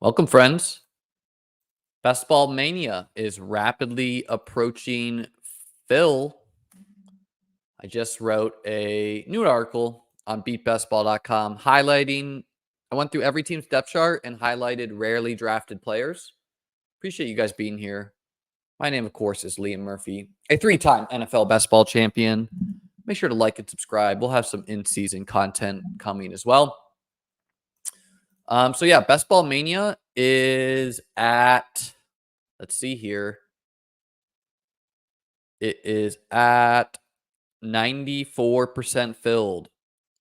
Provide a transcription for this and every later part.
Welcome, friends. Ball Mania is rapidly approaching fill. I just wrote a new article on beatbestball.com highlighting. I went through every team's depth chart and highlighted rarely drafted players. Appreciate you guys being here. My name, of course, is Liam Murphy, a three-time NFL best ball champion. Make sure to like and subscribe. We'll have some in-season content coming as well. Best Ball Mania is at, let's see here. It is at 94% filled.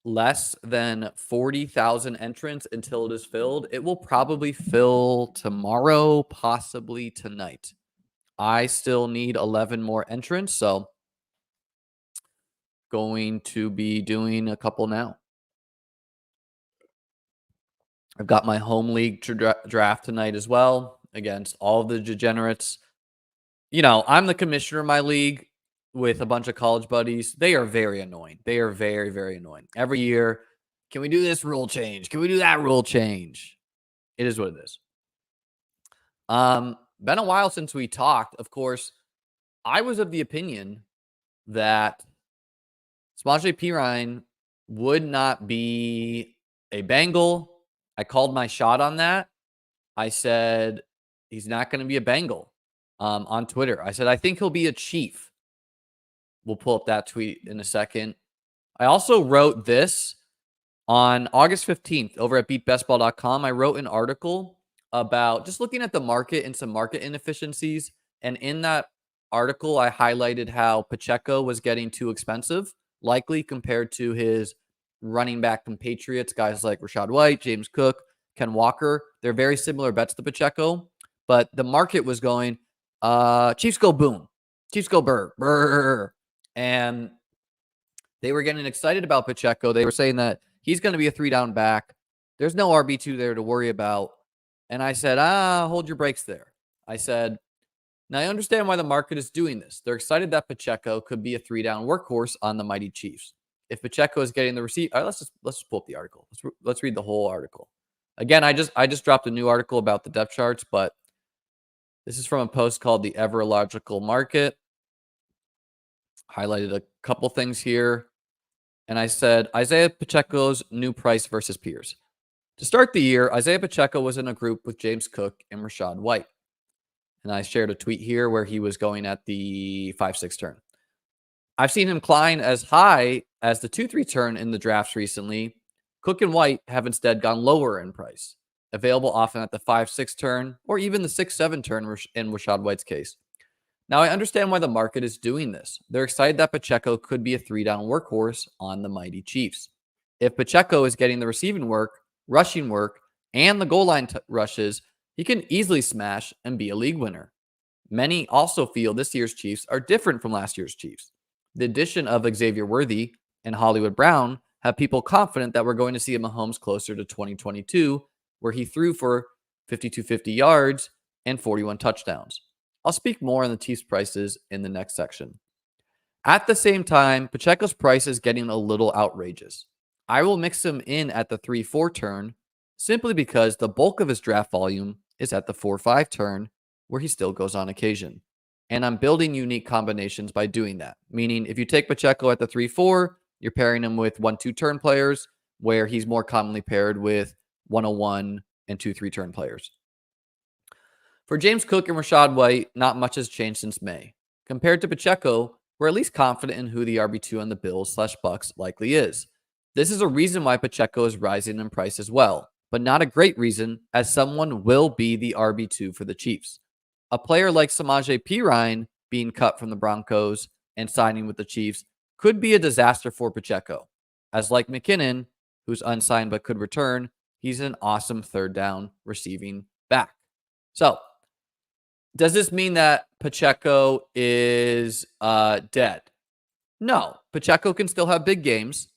Less than 40,000 entrants until it is filled. It will probably fill tomorrow, possibly tonight. I still need 11 more entrants, so going to be doing a couple now. I've got my home league draft tonight as well against all of the degenerates. You know, I'm the commissioner of my league with a bunch of college buddies. They are very annoying. They are very, very annoying. Every year, can we do this rule change? Can we do that rule change? It is what it is. Been a while since we talked. Of course, I was of the opinion that Samaje Perine would not be a Bengal. I called my shot on that. I said he's not going to be a Bengal on Twitter. I said I think he'll be a Chief. We'll pull up that tweet in a second. I also wrote this on August 15th over at beatbestball.com. I wrote an article about just looking at the market and some market inefficiencies. And in that article, I highlighted how Pacheco was getting too expensive, likely compared to his running back compatriots, guys like Rachaad White, James Cook, Ken Walker. They're very similar bets to Pacheco, but the market was going, Chiefs go boom, Chiefs go burr. And they were getting excited about Pacheco. They were saying that he's going to be a 3-down back. There's no RB2 there to worry about. And I said, hold your brakes there. I said, now I understand why the market is doing this. They're excited that Pacheco could be a 3-down workhorse on the mighty Chiefs. If Pacheco is getting the receipt, all right, let's just pull up the article. Let's read the whole article. Again, I just dropped a new article about the depth charts, but this is from a post called The Everlogical Market. Highlighted a couple things here. And I said, Isaiah Pacheco's new price versus peers. To start the year, Isaiah Pacheco was in a group with James Cook and Rachaad White. And I shared a tweet here where he was going at the 5-6 turn. I've seen him climb as high as the 2-3 turn in the drafts recently. Cook and White have instead gone lower in price, available often at the 5-6 turn or even the 6-7 turn in Rachaad White's case. Now, I understand why the market is doing this. They're excited that Pacheco could be a 3-down workhorse on the mighty Chiefs. If Pacheco is getting the receiving work, rushing work, and the goal line rushes, he can easily smash and be a league winner. Many also feel this year's Chiefs are different from last year's Chiefs. The addition of Xavier Worthy and Hollywood Brown have people confident that we're going to see a Mahomes closer to 2022, where he threw for 5,250 yards and 41 touchdowns. I'll speak more on the Chiefs' prices in the next section. At the same time, Pacheco's price is getting a little outrageous. I will mix him in at the 3-4 turn simply because the bulk of his draft volume is at the 4-5 turn, where he still goes on occasion. And I'm building unique combinations by doing that. Meaning, if you take Pacheco at the 3-4, you're pairing him with 1-2 turn players, where he's more commonly paired with 101 and 2-3 turn players. For James Cook and Rachaad White, not much has changed since May. Compared to Pacheco, we're at least confident in who the RB2 on the Bills/Bucks likely is. This is a reason why Pacheco is rising in price as well, but not a great reason, as someone will be the RB2 for the Chiefs. A player like Samaje Perine being cut from the Broncos and signing with the Chiefs could be a disaster for Pacheco, as like McKinnon, who's unsigned but could return, he's an awesome 3rd-down receiving back. So, does this mean that Pacheco is dead? No. Pacheco can still have big games.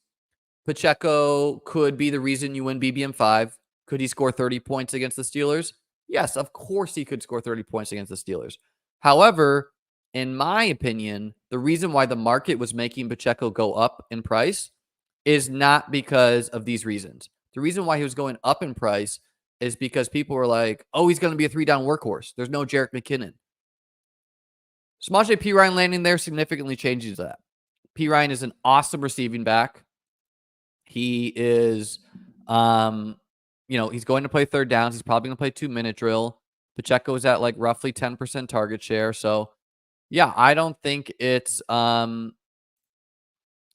Pacheco could be the reason you win BBM5. Could he score 30 points against the Steelers? Yes, of course he could score 30 points against the Steelers. However, in my opinion, the reason why the market was making Pacheco go up in price is not because of these reasons. The reason why he was going up in price is because people were like, "Oh, he's going to be a 3-down workhorse. There's no Jerick McKinnon." Samaje Perine landing there significantly changes that. Perine is an awesome receiving back. He is, he's going to play third downs. He's probably going to play 2-minute drill. Pacheco is at like roughly 10% target share. So, yeah, I don't think it's, and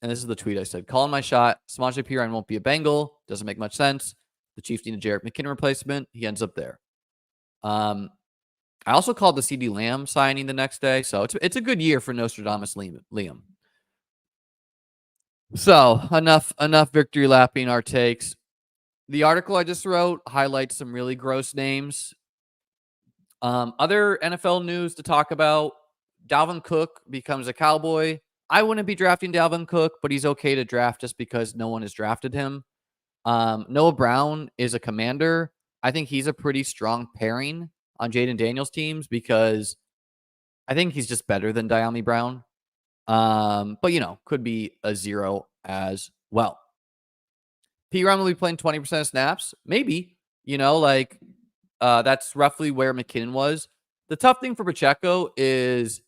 this is the tweet I said, calling my shot. Samaje Perine won't be a Bengal. Doesn't make much sense. The Chiefs need a Jerick McKinnon replacement. He ends up there. I also called the CD Lamb signing the next day. So it's a good year for Nostradamus Liam. So enough victory lapping our takes. The article I just wrote highlights some really gross names. Other NFL news to talk about. Dalvin Cook becomes a Cowboy. I wouldn't be drafting Dalvin Cook, but he's okay to draft just because no one has drafted him. Noah Brown is a Commander. I think he's a pretty strong pairing on Jaden Daniels teams because I think he's just better than Diami Brown. But could be a 0 as well. P-Ron will be playing 20% of snaps. Maybe, that's roughly where McKinnon was. The tough thing for Pacheco is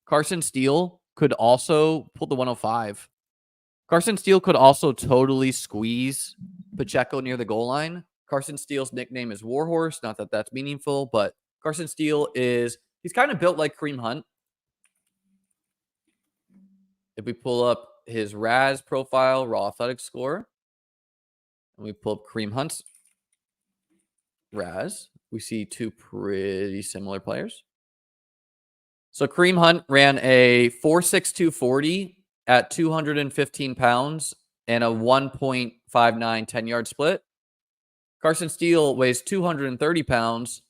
Carson Steele could also pull the 105. Carson Steele could also totally squeeze Pacheco near the goal line. Carson Steele's nickname is Warhorse. Not that that's meaningful, but Carson Steele he's kind of built like Kareem Hunt. If we pull up his RAS profile, raw athletic score, and we pull up Kareem Hunt's RAS, we see two pretty similar players. So Kareem Hunt ran a 4.62 40 at 215 pounds and a 1.59 10-yard split. Carson Steele weighs 230 pounds,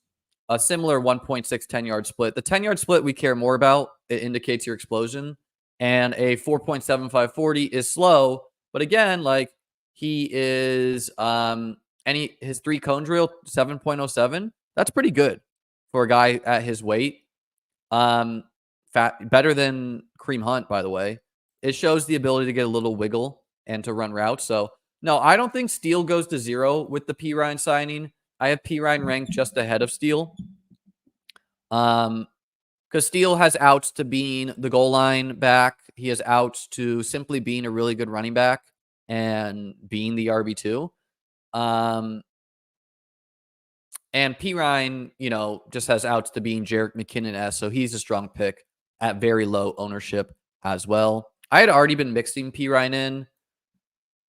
a similar 1.6 10-yard split. The 10-yard split we care more about. It indicates your explosion. And a 4.75 40 is slow. But again, he is, his 3-cone drill, 7.07. That's pretty good for a guy at his weight. Better than Kareem Hunt, by the way. It shows the ability to get a little wiggle and to run routes. So, no, I don't think Steele goes to 0 with the Perine signing. I have Perine ranked just ahead of Steele. Because Steele has outs to being the goal line back. He has outs to simply being a really good running back and being the RB2. And Perine, just has outs to being Jerick McKinnon-esque, so he's a strong pick at very low ownership as well. I had already been mixing Perine in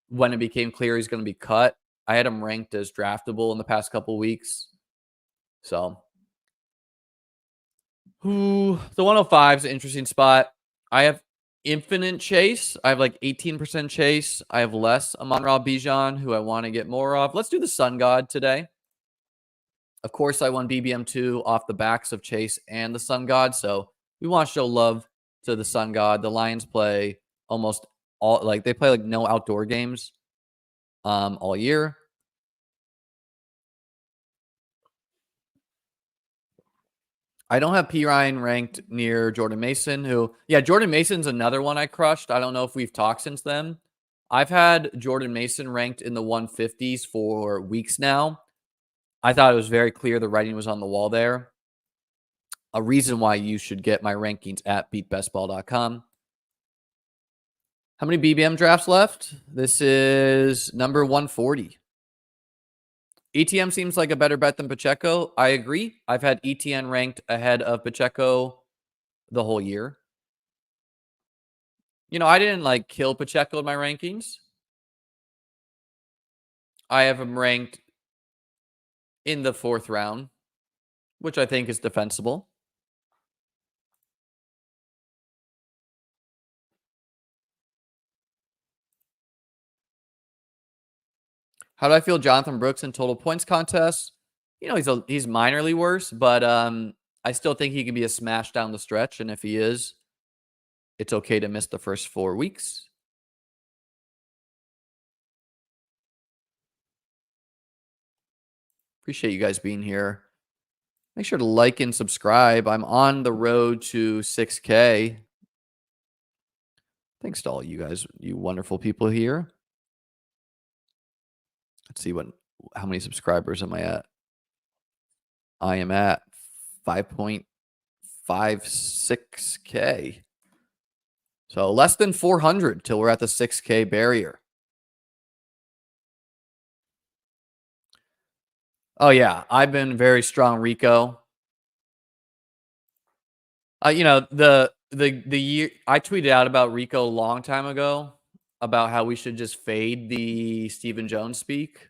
when it became clear he's going to be cut. I had him ranked as draftable in the past couple weeks. So, the 105 is an interesting spot. I have infinite Chase. I have 18% Chase. I have less Amon-Ra Bijan, who I want to get more of. Let's do the Sun God today. Of course, I won BBM2 off the backs of Chase and the Sun God, so we want to show love to the Sun God. The Lions play almost all, they play no outdoor games all year. I don't have Perine ranked near Jordan Mason, Jordan Mason's another one I crushed. I don't know if we've talked since then. I've had Jordan Mason ranked in the 150s for weeks now. I thought it was very clear the writing was on the wall there. A reason why you should get my rankings at beatbestball.com. How many BBM drafts left? This is number 140. ETN seems like a better bet than Pacheco. I agree. I've had ETN ranked ahead of Pacheco the whole year. I didn't kill Pacheco in my rankings. I have him ranked in the 4th round, which I think is defensible. How do I feel Jonathan Brooks in total points contest? He's minorly worse, but I still think he can be a smash down the stretch. And if he is, it's okay to miss the first 4 weeks. Appreciate you guys being here. Make sure to like and subscribe. I'm on the road to 6K. Thanks to all you guys, you wonderful people here. Let's see how many subscribers am I at? I am at 5.56K. So less than 400 till we're at the 6K barrier. Oh yeah, I've been very strong Rico. The year I tweeted out about Rico a long time ago about how we should just fade the Stephen Jones speak.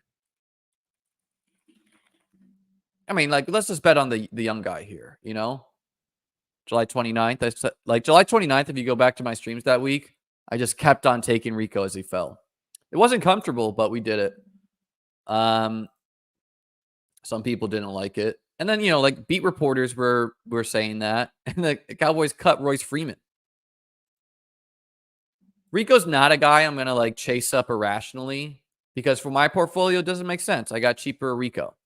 I mean, like, let's just bet on the young guy here, July 29th. I said, like, July 29th, if you go back to my streams that week, I just kept on taking Rico as he fell. It wasn't comfortable, but we did it. Some people didn't like it. And then, like, beat reporters were saying that, and the Cowboys cut Royce Freeman. Rico's not a guy I'm going to, like, chase up irrationally because for my portfolio, it doesn't make sense. I got cheaper Rico.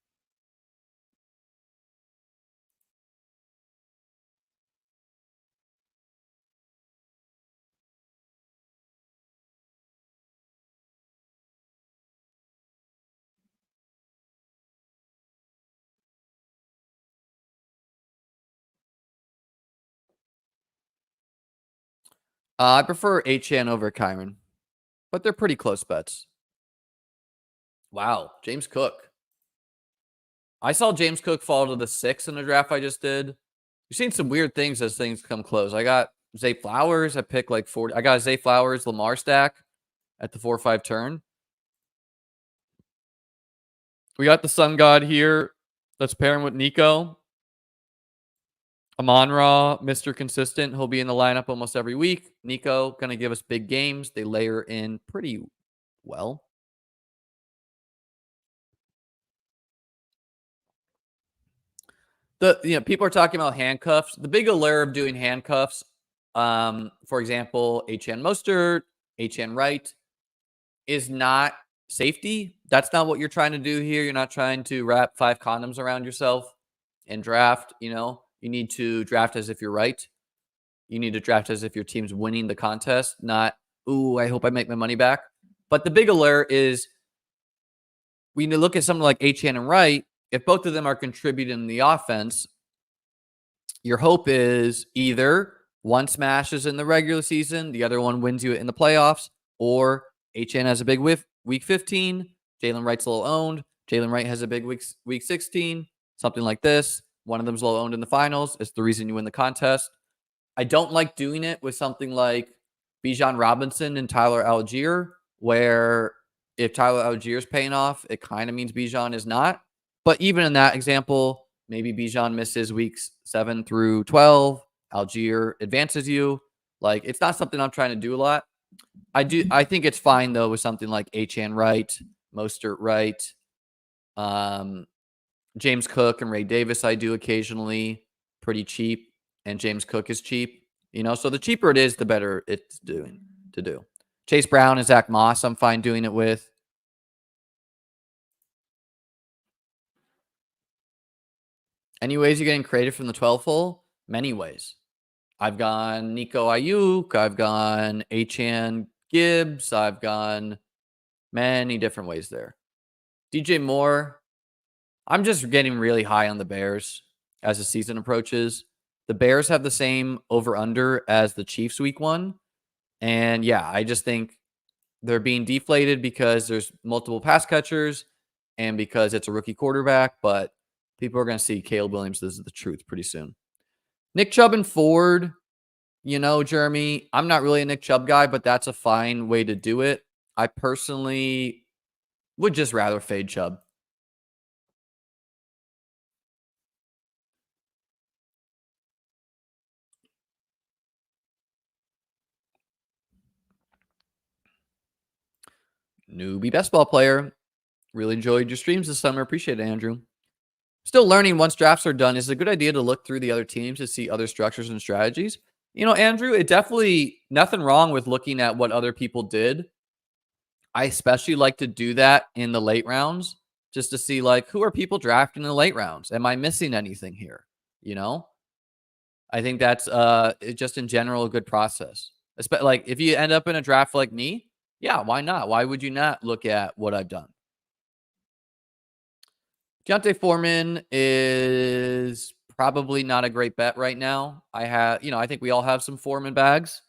I prefer Achan over Kyron, but they're pretty close bets. Wow, James Cook. I saw James Cook fall to the 6 in the draft I just did. You've seen some weird things as things come close. I got Zay Flowers. I picked like 40. I got Zay Flowers, Lamar stack at the 4-5 turn. We got the Sun God here. Let's pair him with Nico. Amon-Ra, Mr. Consistent. He'll be in the lineup almost every week. Nico going to give us big games. They layer in pretty well. People are talking about handcuffs. The big allure of doing handcuffs, for example, HN Mostert, HN Wright, is not safety. That's not what you're trying to do here. You're not trying to wrap 5 condoms around yourself and draft. You need to draft as if you're right. You need to draft as if your team's winning the contest, not, ooh, I hope I make my money back. But the big allure is we need to look at something like HN and Wright. If both of them are contributing in the offense, your hope is either one smashes in the regular season, the other one wins you in the playoffs, or HN has a big week 15, Jalen Wright's a little owned, Jalen Wright has a big week 16, something like this. One of them's low owned in the finals. It's the reason you win the contest. I don't like doing it with something like Bijan Robinson and Tyler Algier, where if Tyler Algier is paying off, it kind of means Bijan is not. But even in that example, maybe Bijan misses weeks 7 through 12. Algier advances you. Like, it's not something I'm trying to do a lot. I think it's fine, though, with something like Achan Wright, Mostert Wright, James Cook and Ray Davis I do occasionally. Pretty cheap. And James Cook is cheap. So the cheaper it is, the better it's to do. Chase Brown and Zach Moss, I'm fine doing it with. Any ways you're getting creative from the 12 hole? Many ways. I've gone Nico Ayuk. I've gone Achan Gibbs. I've gone many different ways there. DJ Moore. I'm just getting really high on the Bears as the season approaches. The Bears have the same over-under as the Chiefs week 1. And yeah, I just think they're being deflated because there's multiple pass catchers and because it's a rookie quarterback. But people are going to see Caleb Williams. This is the truth pretty soon. Nick Chubb and Ford. Jeremy, I'm not really a Nick Chubb guy, but that's a fine way to do it. I personally would just rather fade Chubb. Newbie best ball player. Really enjoyed your streams this summer. Appreciate it, Andrew. Still learning once drafts are done. Is it a good idea to look through the other teams to see other structures and strategies? Andrew, it definitely nothing wrong with looking at what other people did. I especially like to do that in the late rounds just to see, like, who are people drafting in the late rounds? Am I missing anything here? I think that's just in general a good process. Like, if you end up in a draft like me, yeah, why not? Why would you not look at what I've done? Deontay Foreman is probably not a great bet right now. I think we all have some Foreman bags.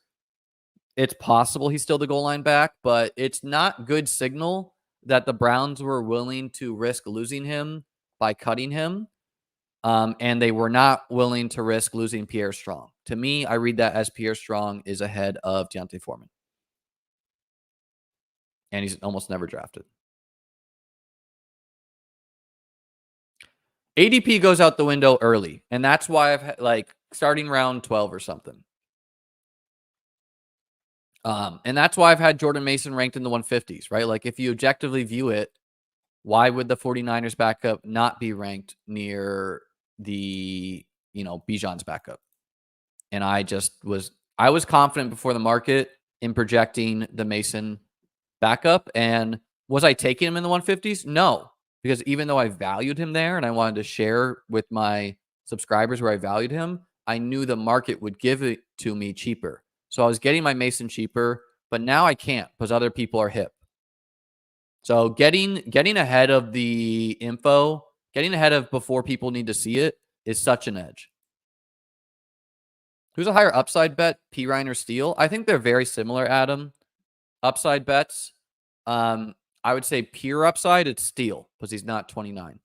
It's possible he's still the goal line back, but it's not good signal that the Browns were willing to risk losing him by cutting him. And they were not willing to risk losing Pierre Strong. To me, I read that as Pierre Strong is ahead of Deontay Foreman. And he's almost never drafted. ADP goes out the window early. And that's why I've had starting round 12 or something. And that's why I've had Jordan Mason ranked in the 150s, right? Like if you objectively view it, why would the 49ers backup not be ranked near the, Bijan's backup? And I was confident before the market in projecting the Mason backup. And was I taking him in the 150s? No, because even though I valued him there and I wanted to share with my subscribers where I valued him, I knew the market would give it to me cheaper. So I was getting my Mason cheaper, but now I can't because other people are hip. So getting ahead of the info, getting ahead of before people need to see it is such an edge. Who's a higher upside bet, Pirine or Steele? I think they're very similar, Adam. Upside bets. I would say pure upside, it's Steele because he's not 29.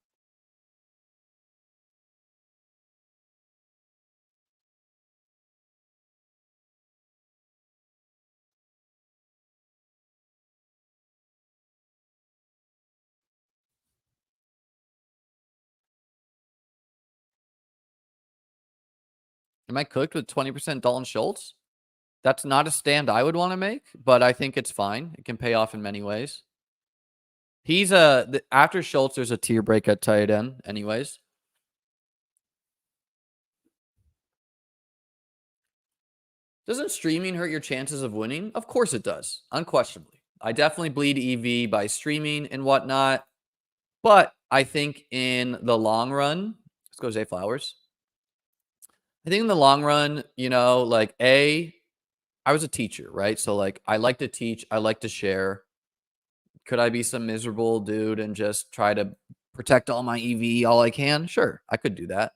Am I cooked with 20% Dalton Schultz? That's not a stand I would want to make, but I think it's fine. It can pay off in many ways. He's after Schultz, there's a tier break at tight end, anyways. Doesn't streaming hurt your chances of winning? Of course it does, unquestionably. I definitely bleed EV by streaming and whatnot, but I think in the long run, let's go Zay Flowers. I think in the long run, I was a teacher, right? So I like to teach, I like to share. Could I be some miserable dude and just try to protect all my EV all I can? Sure, I could do that.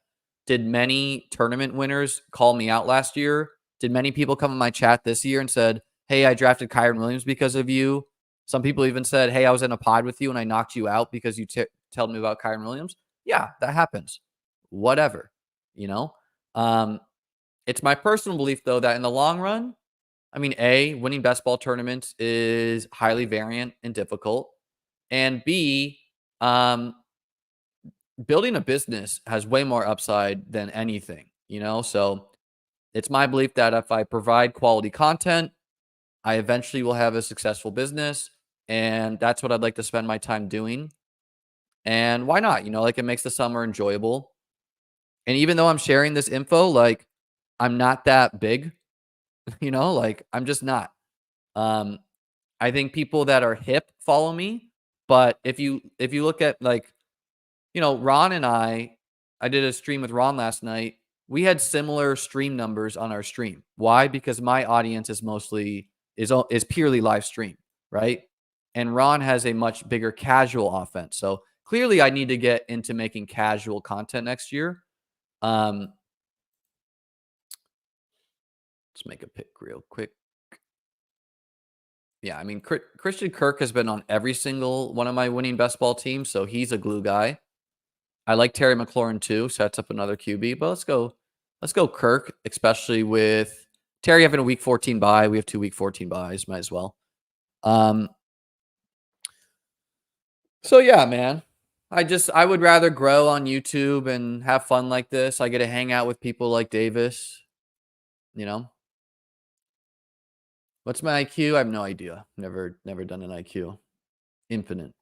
Did many tournament winners call me out last year? Did many people come in my chat this year and said, "Hey, I drafted Kyron Williams because of you"? Some people even said, "Hey, I was in a pod with you and I knocked you out because you told me about Kyron Williams." Yeah, that happens. Whatever, you know. It's my personal belief though that in the long run, I mean, A, winning best ball tournaments is highly variant and difficult. And B, building a business has way more upside than anything, So it's my belief that if I provide quality content, I eventually will have a successful business. And that's what I'd like to spend my time doing. And why not? It makes the summer enjoyable. And even though I'm sharing this info, I'm not that big, I'm just not. I think people that are hip follow me, but if you look at Ron and I did a stream with Ron last night. We had similar stream numbers on our stream. Why? Because my audience is purely live stream, right? And Ron has a much bigger casual offense. So clearly I need to get into making casual content next year. Let's make a pick real quick. Yeah, I mean, Christian Kirk has been on every single one of my winning best ball teams, so he's a glue guy. I like Terry McLaurin too, sets up another QB, but let's go Kirk, especially with Terry having a week 14 bye. We have 2 week 14 byes, might as well. So yeah, man. I would rather grow on YouTube and have fun like this. I get to hang out with people like Davis, What's my IQ? I have no idea. Never done an IQ. Infinite.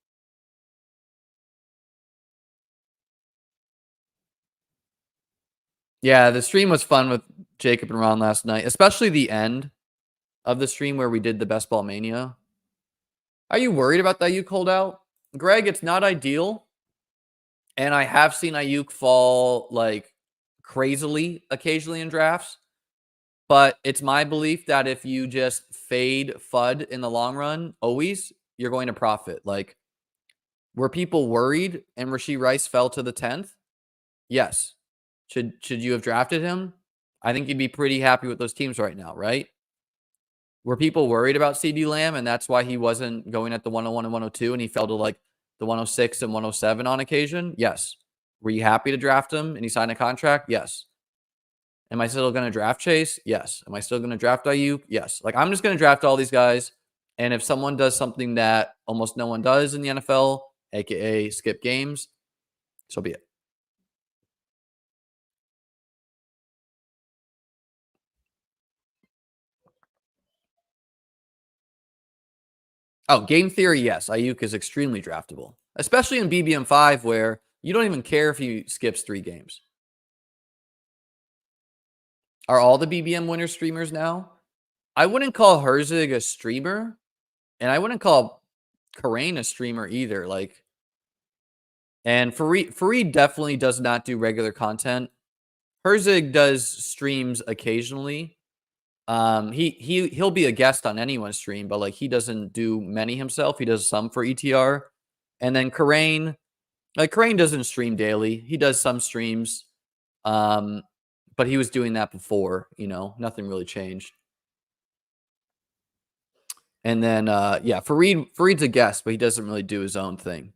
Yeah, the stream was fun with Jacob and Ron last night, especially the end of the stream where we did the best ball mania. Are you worried about that Ayuk holdout? Greg, it's not ideal. And I have seen Ayuk fall crazily occasionally in drafts. But it's my belief that if you just fade FUD in the long run, always, you're going to profit. Were people worried and Rashee Rice fell to the 10th? Yes. Should you have drafted him? I think you'd be pretty happy with those teams right now, right? Were people worried about CD Lamb and that's why he wasn't going at the 101 and 102 and he fell to like the 106 and 107 on occasion? Yes. Were you happy to draft him and he signed a contract? Yes. Am I still going to draft Chase? Yes. Am I still going to draft Ayuk? Yes. Like I'm just going to draft all these guys. And if someone does something that almost no one does in the NFL, aka skip games, so be it. Oh, game theory, yes. Ayuk is extremely draftable, especially in BBM5 where you don't even care if he skips 3 games. Are all the BBM winners streamers now? I wouldn't call Herzig a streamer, and I wouldn't call Karain a streamer either. Like, and Fareed definitely does not do regular content. Herzig does streams occasionally. He'll be a guest on anyone's stream, but like he doesn't do many himself. He does some for ETR, and then Karain, like Karain doesn't stream daily. He does some streams, but he was doing that before. You know, nothing really changed. And then yeah, Fareed's a guest, but he doesn't really do his own thing.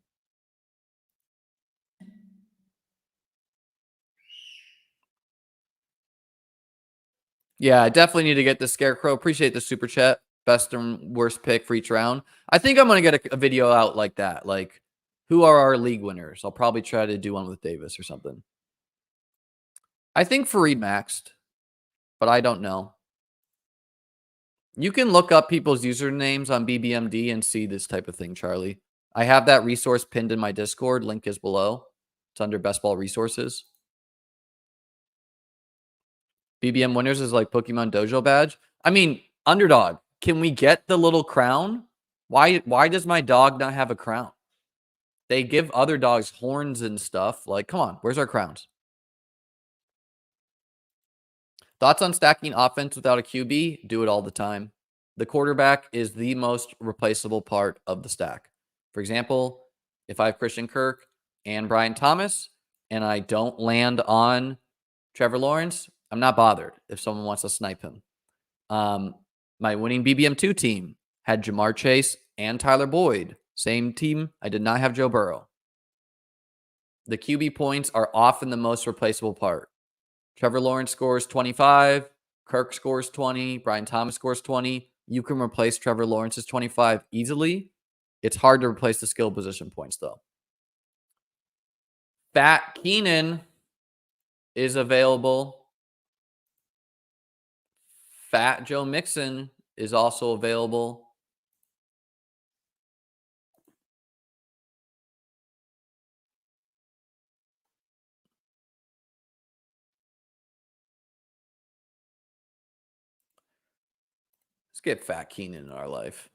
Yeah, I definitely need to get the Scarecrow. Appreciate the super chat. Best and worst pick for each round. I think I'm gonna get a video out like that. Like, who are our league winners? I'll probably try to do one with Davis or something. I think Fareed maxed, but I don't know. You can look up people's usernames on BBMD and see this type of thing, Charlie. I have that resource pinned in my Discord. Link is below. It's under Best Ball Resources. BBM winners is like Pokemon Dojo badge. I mean, underdog. Can we get the little crown? Why does my dog not have a crown? They give other dogs horns and stuff. Like, come on, where's our crowns? Thoughts on stacking offense without a QB? Do it all the time. The quarterback is the most replaceable part of the stack. For example, if I have Christian Kirk and Brian Thomas and I don't land on Trevor Lawrence, I'm not bothered if someone wants to snipe him. My winning BBM2 team had Jamar Chase and Tyler Boyd. Same team. I did not have Joe Burrow. The QB points are often the most replaceable part. Trevor Lawrence scores 25. Kirk scores 20. Brian Thomas scores 20. You can replace Trevor Lawrence's 25 easily. It's hard to replace the skill position points, though. Fat Keenan is available. Fat Joe Mixon is also available. Let's get Fat Keenan in our life.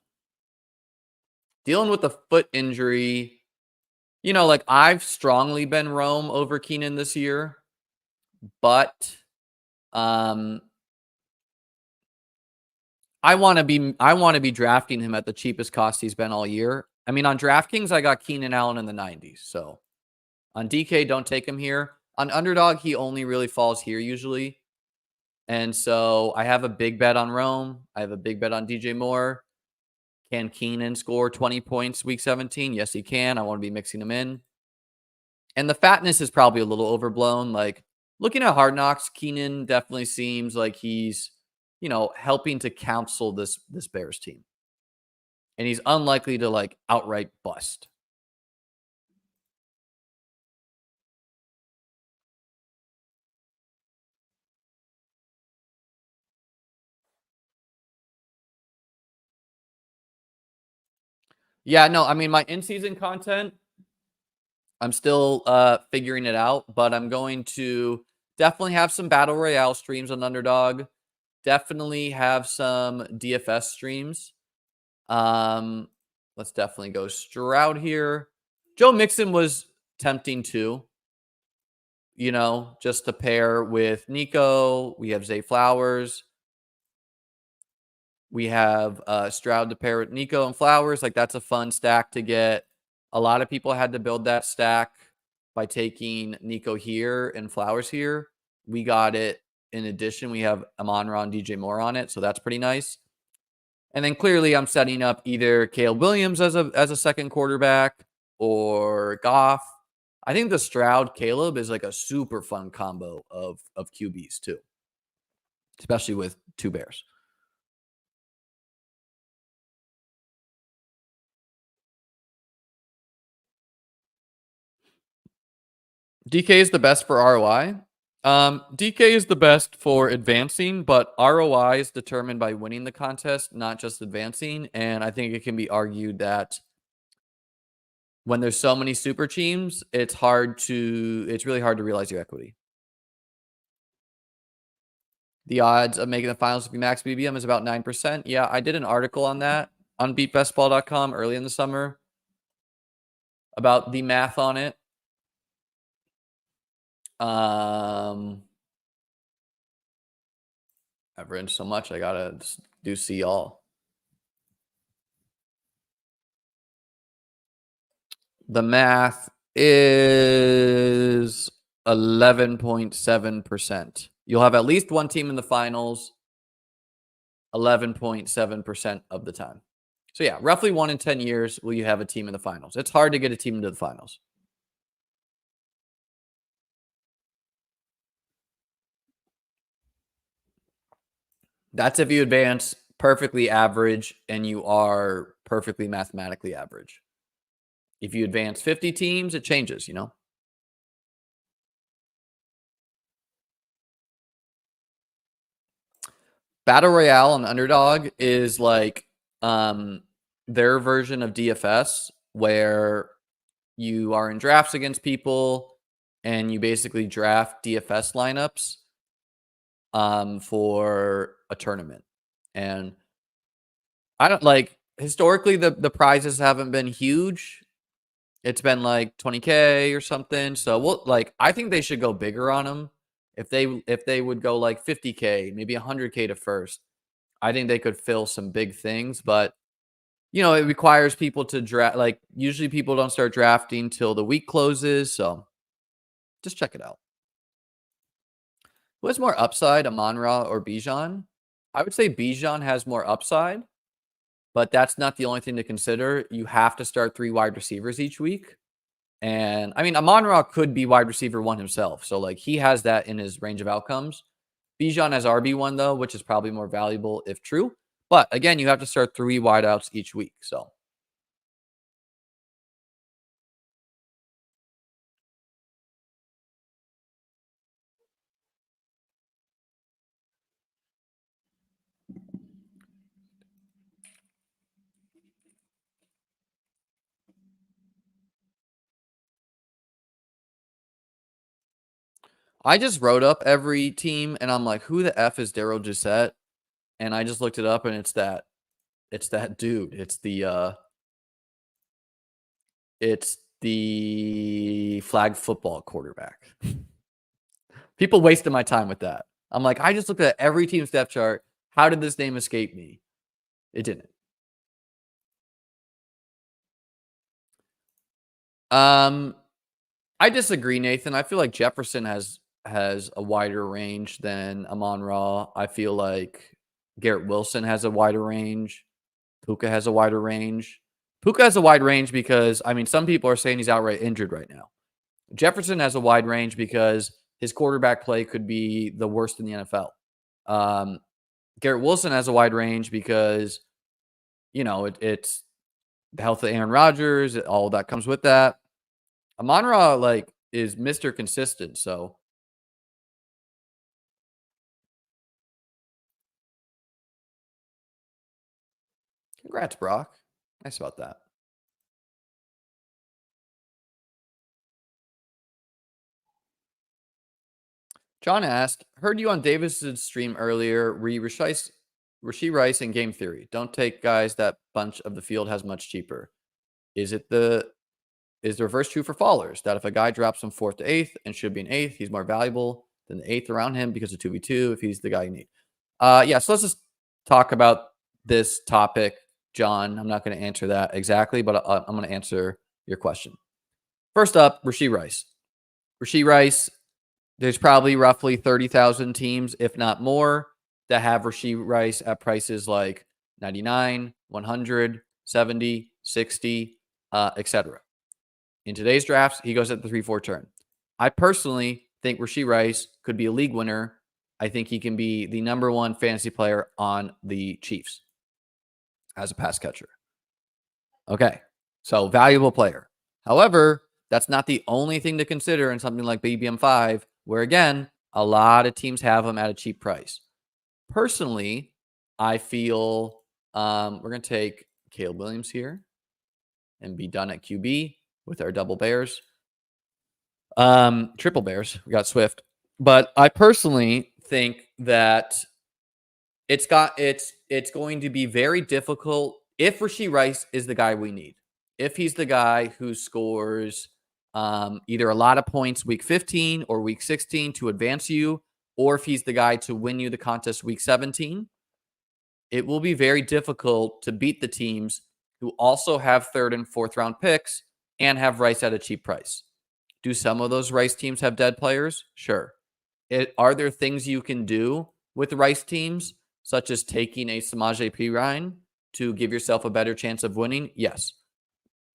Dealing with a foot injury. You know, like I've strongly been Rome over Keenan this year, but I want to be drafting him at the cheapest cost he's been all year. I mean, on DraftKings, I got Keenan Allen in the 90s. So on DK, don't take him here. On Underdog, he only really falls here usually. And so I have a big bet on Rome. I have a big bet on DJ Moore. Can Keenan score 20 points week 17? Yes, he can. I want to be mixing him in. And the fatness is probably a little overblown. Like looking at Hard Knocks, Keenan definitely seems like he's, you know, helping to counsel this Bears team. And he's unlikely to like outright bust. Yeah, no, I mean my in-season content, I'm still figuring it out, but I'm going to definitely have some Battle Royale streams on Underdog. Definitely have some DFS streams. Let's definitely go Stroud here. Joe Mixon was tempting too. You know, just to pair with Nico. We have Zay Flowers. We have Stroud to pair with Nico and Flowers. Like that's a fun stack to get. A lot of people had to build that stack by taking Nico here and Flowers here. We got it in addition. We have Amon-Ra and DJ Moore on it, so that's pretty nice. And then clearly I'm setting up either Caleb Williams as a second quarterback or Goff. I think the Stroud Caleb is like a super fun combo of QBs too, especially with two Bears. DK is the best for ROI. DK is the best for advancing, but ROI is determined by winning the contest, not just advancing. And I think it can be argued that when there's so many super teams, it's really hard to realize your equity. The odds of making the finals if you max BBM is about 9%. Yeah, I did an article on that on beatbestball.com early in the summer about the math on it. I've written so much, I gotta just do see all. The math is 11.7%. You'll have at least one team in the finals 11.7% of the time. So yeah, roughly 1 in 10 years will you have a team in the finals. It's hard to get a team into the finals. That's if you advance perfectly average and you are perfectly mathematically average. If you advance 50 teams, it changes, you know? Battle Royale on Underdog is like their version of DFS where you are in drafts against people and you basically draft DFS lineups for a tournament. And I don't like historically the prizes haven't been huge. It's been like 20K or something. So I think they should go bigger on them. If they would go like 50K, maybe 100K to first, I think they could fill some big things. But you know, it requires people to draft. Like usually, people don't start drafting till the week closes. So just check it out. Who has more upside, Amon-Ra or Bijan? I would say Bijan has more upside, but that's not the only thing to consider. You have to start 3 wide receivers each week. And I mean, Amon-Ra could be wide receiver 1 himself. So like he has that in his range of outcomes. Bijan has RB1 though, which is probably more valuable if true. But again, you have to start 3 wideouts each week. So I just wrote up every team and I'm like, who the F is Daryl Doucette? And I just looked it up and it's that dude. It's the flag football quarterback. People wasted my time with that. I'm like, I just looked at every team's depth chart. How did this name escape me? It didn't. I disagree, Nathan. I feel like Jefferson has a wider range than Amon-Ra. I feel like Garrett Wilson has a wider range. Puka has a wider range. Puka has a wide range because, I mean, some people are saying he's outright injured right now. Jefferson has a wide range because his quarterback play could be the worst in the NFL. Garrett Wilson has a wide range because, you know, it's the health of Aaron Rodgers, all that comes with that. Amon-Ra, like, is Mr. Consistent, so. Congrats, Brock. Nice about that. John asked, heard you on Davis's stream earlier. Rashee Rice and game theory. Don't take guys that bunch of the field has much cheaper. Is the reverse true for fallers? That if a guy drops from 4th to 8th and should be an 8th, he's more valuable than the 8th around him because of 2v2 if he's the guy you need. Yeah, so let's just talk about this topic, John. I'm not going to answer that exactly, but I'm going to answer your question. First up, Rashee Rice. Rashee Rice, there's probably roughly 30,000 teams, if not more, that have Rashee Rice at prices like 99, 100, 70, 60, etc. In today's drafts, he goes at the 3-4 turn. I personally think Rashee Rice could be a league winner. I think he can be the number one fantasy player on the Chiefs as a pass catcher. Okay, so valuable player. However, that's not the only thing to consider in something like BBM5, where again, a lot of teams have him at a cheap price. Personally, I feel we're going to take Caleb Williams here and be done at QB with our double bears. Triple bears. We got Swift. But I personally think that it's going to be very difficult if Rashee Rice is the guy we need. If he's the guy who scores either a lot of points week 15 or week 16 to advance you, or if he's the guy to win you the contest week 17, it will be very difficult to beat the teams who also have 3rd and 4th round picks and have Rice at a cheap price. Do some of those Rice teams have dead players? Sure. Are there things you can do with Rice teams, such as taking a Samaje Perine to give yourself a better chance of winning? Yes.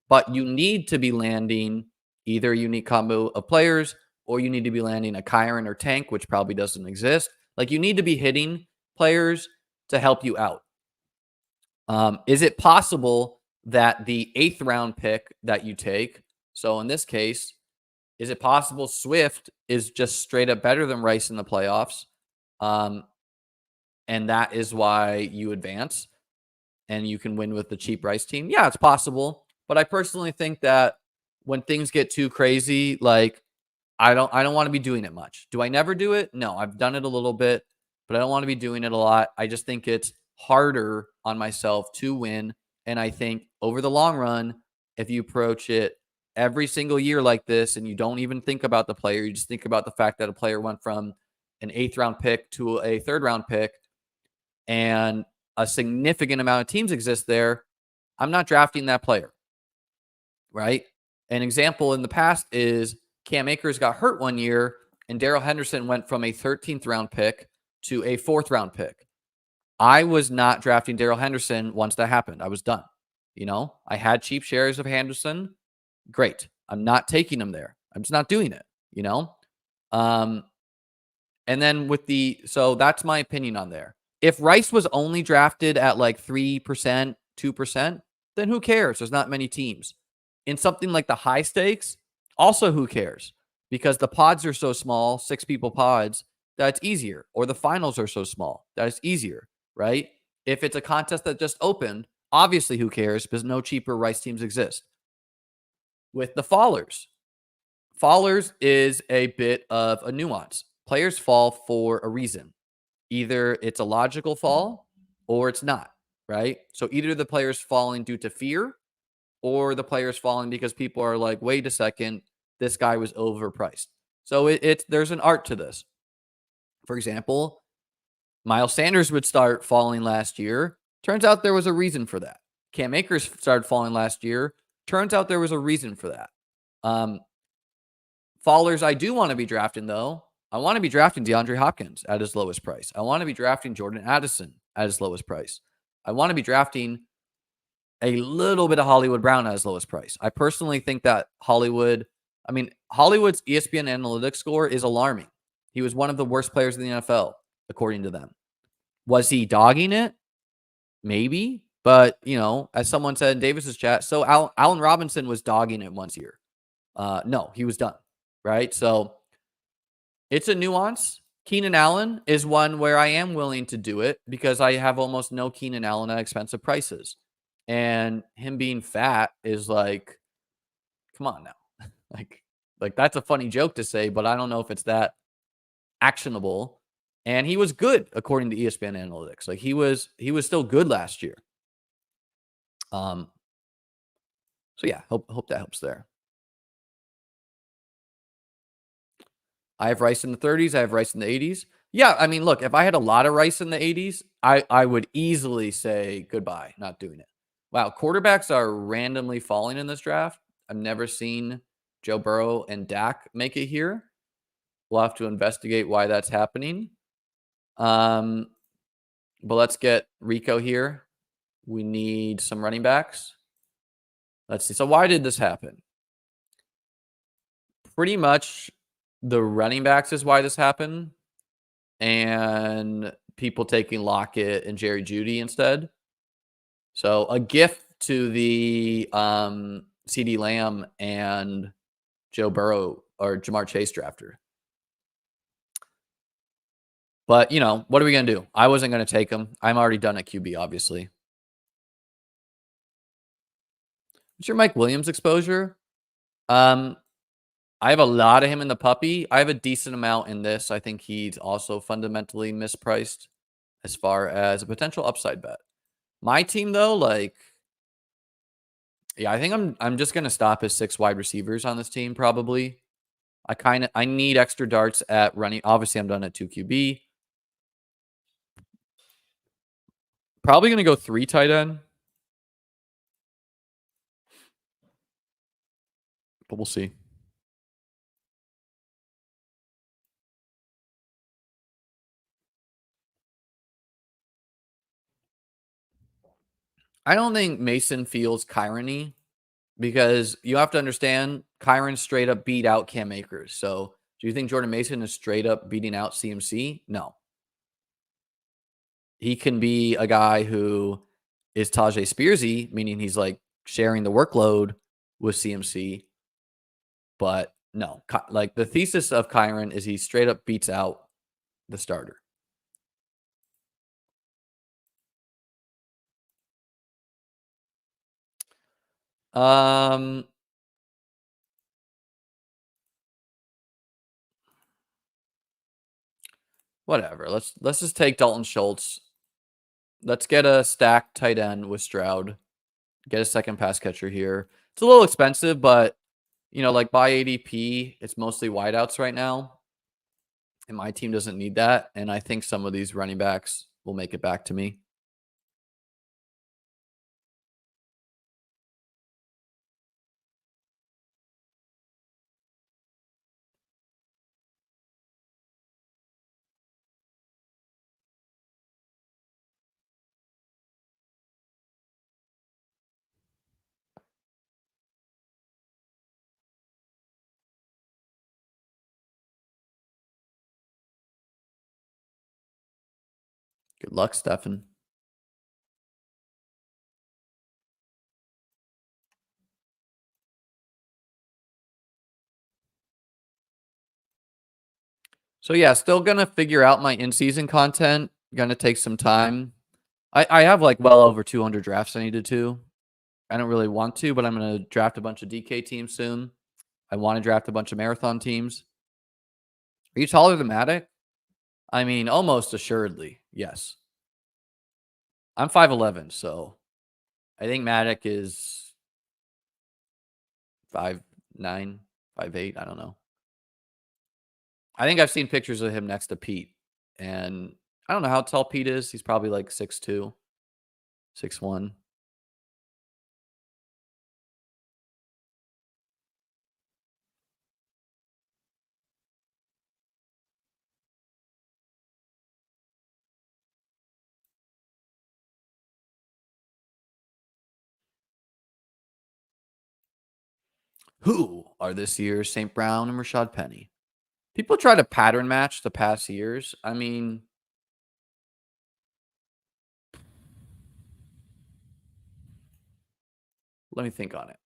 But you need to be landing either a unique combo of players, or you need to be landing a Kyron or Tank, which probably doesn't exist. Like, you need to be hitting players to help you out. Is it possible that the 8th round pick that you take, so in this case, is it possible Swift is just straight up better than Rice in the playoffs? And that is why you advance and you can win with the cheap Rice team? Yeah, it's possible. But I personally think that when things get too crazy, like, I don't want to be doing it much. Do I never do it? No, I've done it a little bit, but I don't want to be doing it a lot. I just think it's harder on myself to win. And I think over the long run, if you approach it every single year like this and you don't even think about the player, you just think about the fact that a player went from an 8th round pick to a 3rd round pick and a significant amount of teams exist there, I'm not drafting that player, right? An example in the past is Cam Akers got hurt one year and Darrell Henderson went from a 13th round pick to a 4th round pick. I was not drafting Darrell Henderson once that happened. I was done. I had cheap shares of Henderson. Great. I'm not taking him there. I'm just not doing it, and then so that's my opinion on there. If Rice was only drafted at like 3%, 2%, then who cares? There's not many teams. In something like the high stakes, also who cares? Because the pods are so small, 6-people pods, that's easier. Or the finals are so small, that it's easier, right? If it's a contest that just opened, obviously who cares? Because no cheaper Rice teams exist. With the fallers is a bit of a nuance. Players fall for a reason. Either it's a logical fall or it's not, right? So either the player's falling due to fear or the player's falling because people are like, wait a second, this guy was overpriced. So there's an art to this. For example, Miles Sanders would start falling last year. Turns out there was a reason for that. Cam Akers started falling last year. Turns out there was a reason for that. Fallers I do want to be drafting, though. I want to be drafting DeAndre Hopkins at his lowest price. I want to be drafting Jordan Addison at his lowest price. I want to be drafting a little bit of Hollywood Brown at his lowest price. I personally think that Hollywood's ESPN analytics score is alarming. He was one of the worst players in the NFL, according to them. Was he dogging it? Maybe. But, as someone said in Davis's chat, so Allen Robinson was dogging it once year. No, he was done, right? So it's a nuance. Keenan Allen is one where I am willing to do it because I have almost no Keenan Allen at expensive prices. And him being fat is like, come on now. like that's a funny joke to say, but I don't know if it's that actionable. And he was good according to ESPN analytics. Like he was still good last year. So yeah, hope that helps there. I have Rice in the 30s. I have Rice in the 80s. Yeah, I mean, look, if I had a lot of Rice in the 80s, I would easily say goodbye, not doing it. Wow, quarterbacks are randomly falling in this draft. I've never seen Joe Burrow and Dak make it here. We'll have to investigate why that's happening. Um, but let's get Rico here. We need some running backs. Let's see. So why did this happen? Pretty much the running backs is why this happened, and people taking Lockett and Jerry Judy instead. So a gift to the CD Lamb and Joe Burrow or Jamar Chase drafter. But, what are we going to do? I wasn't going to take him. I'm already done at QB, obviously. What's your Mike Williams exposure? I have a lot of him in the puppy. I have a decent amount in this. I think he's also fundamentally mispriced as far as a potential upside bet. My team, though, yeah, I think I'm just gonna stop at 6 wide receivers on this team, probably. I need extra darts at running. Obviously, I'm done at 2 QB. Probably gonna go 3 tight end, but we'll see. I don't think Mason feels Kyron-y because you have to understand Kyron straight up beat out Cam Akers. So do you think Jordan Mason is straight up beating out CMC? No. He can be a guy who is Tajay Spearsy, meaning he's like sharing the workload with CMC. But no, like the thesis of Kyron is he straight up beats out the starter. Um, whatever. Let's just take Dalton Schultz. Let's get a stacked tight end with Stroud. Get a second pass catcher here. It's a little expensive, but like by ADP, it's mostly wideouts right now. And my team doesn't need that. And I think some of these running backs will make it back to me. Good luck, Stefan. So yeah, still gonna figure out my in-season content. Gonna take some time. I have like well over 200 drafts I needed to. I don't really want to, but I'm gonna draft a bunch of DK teams soon. I want to draft a bunch of marathon teams. Are you taller than Matic? I mean, almost assuredly, yes. I'm 5'11", so I think Matic is 5'9", 5'8". I don't know. I think I've seen pictures of him next to Pete, and I don't know how tall Pete is. He's probably like 6'2", 6'1". Who are this year's St. Brown and Rashad Penny? People try to pattern match the past years. I mean, let me think on it.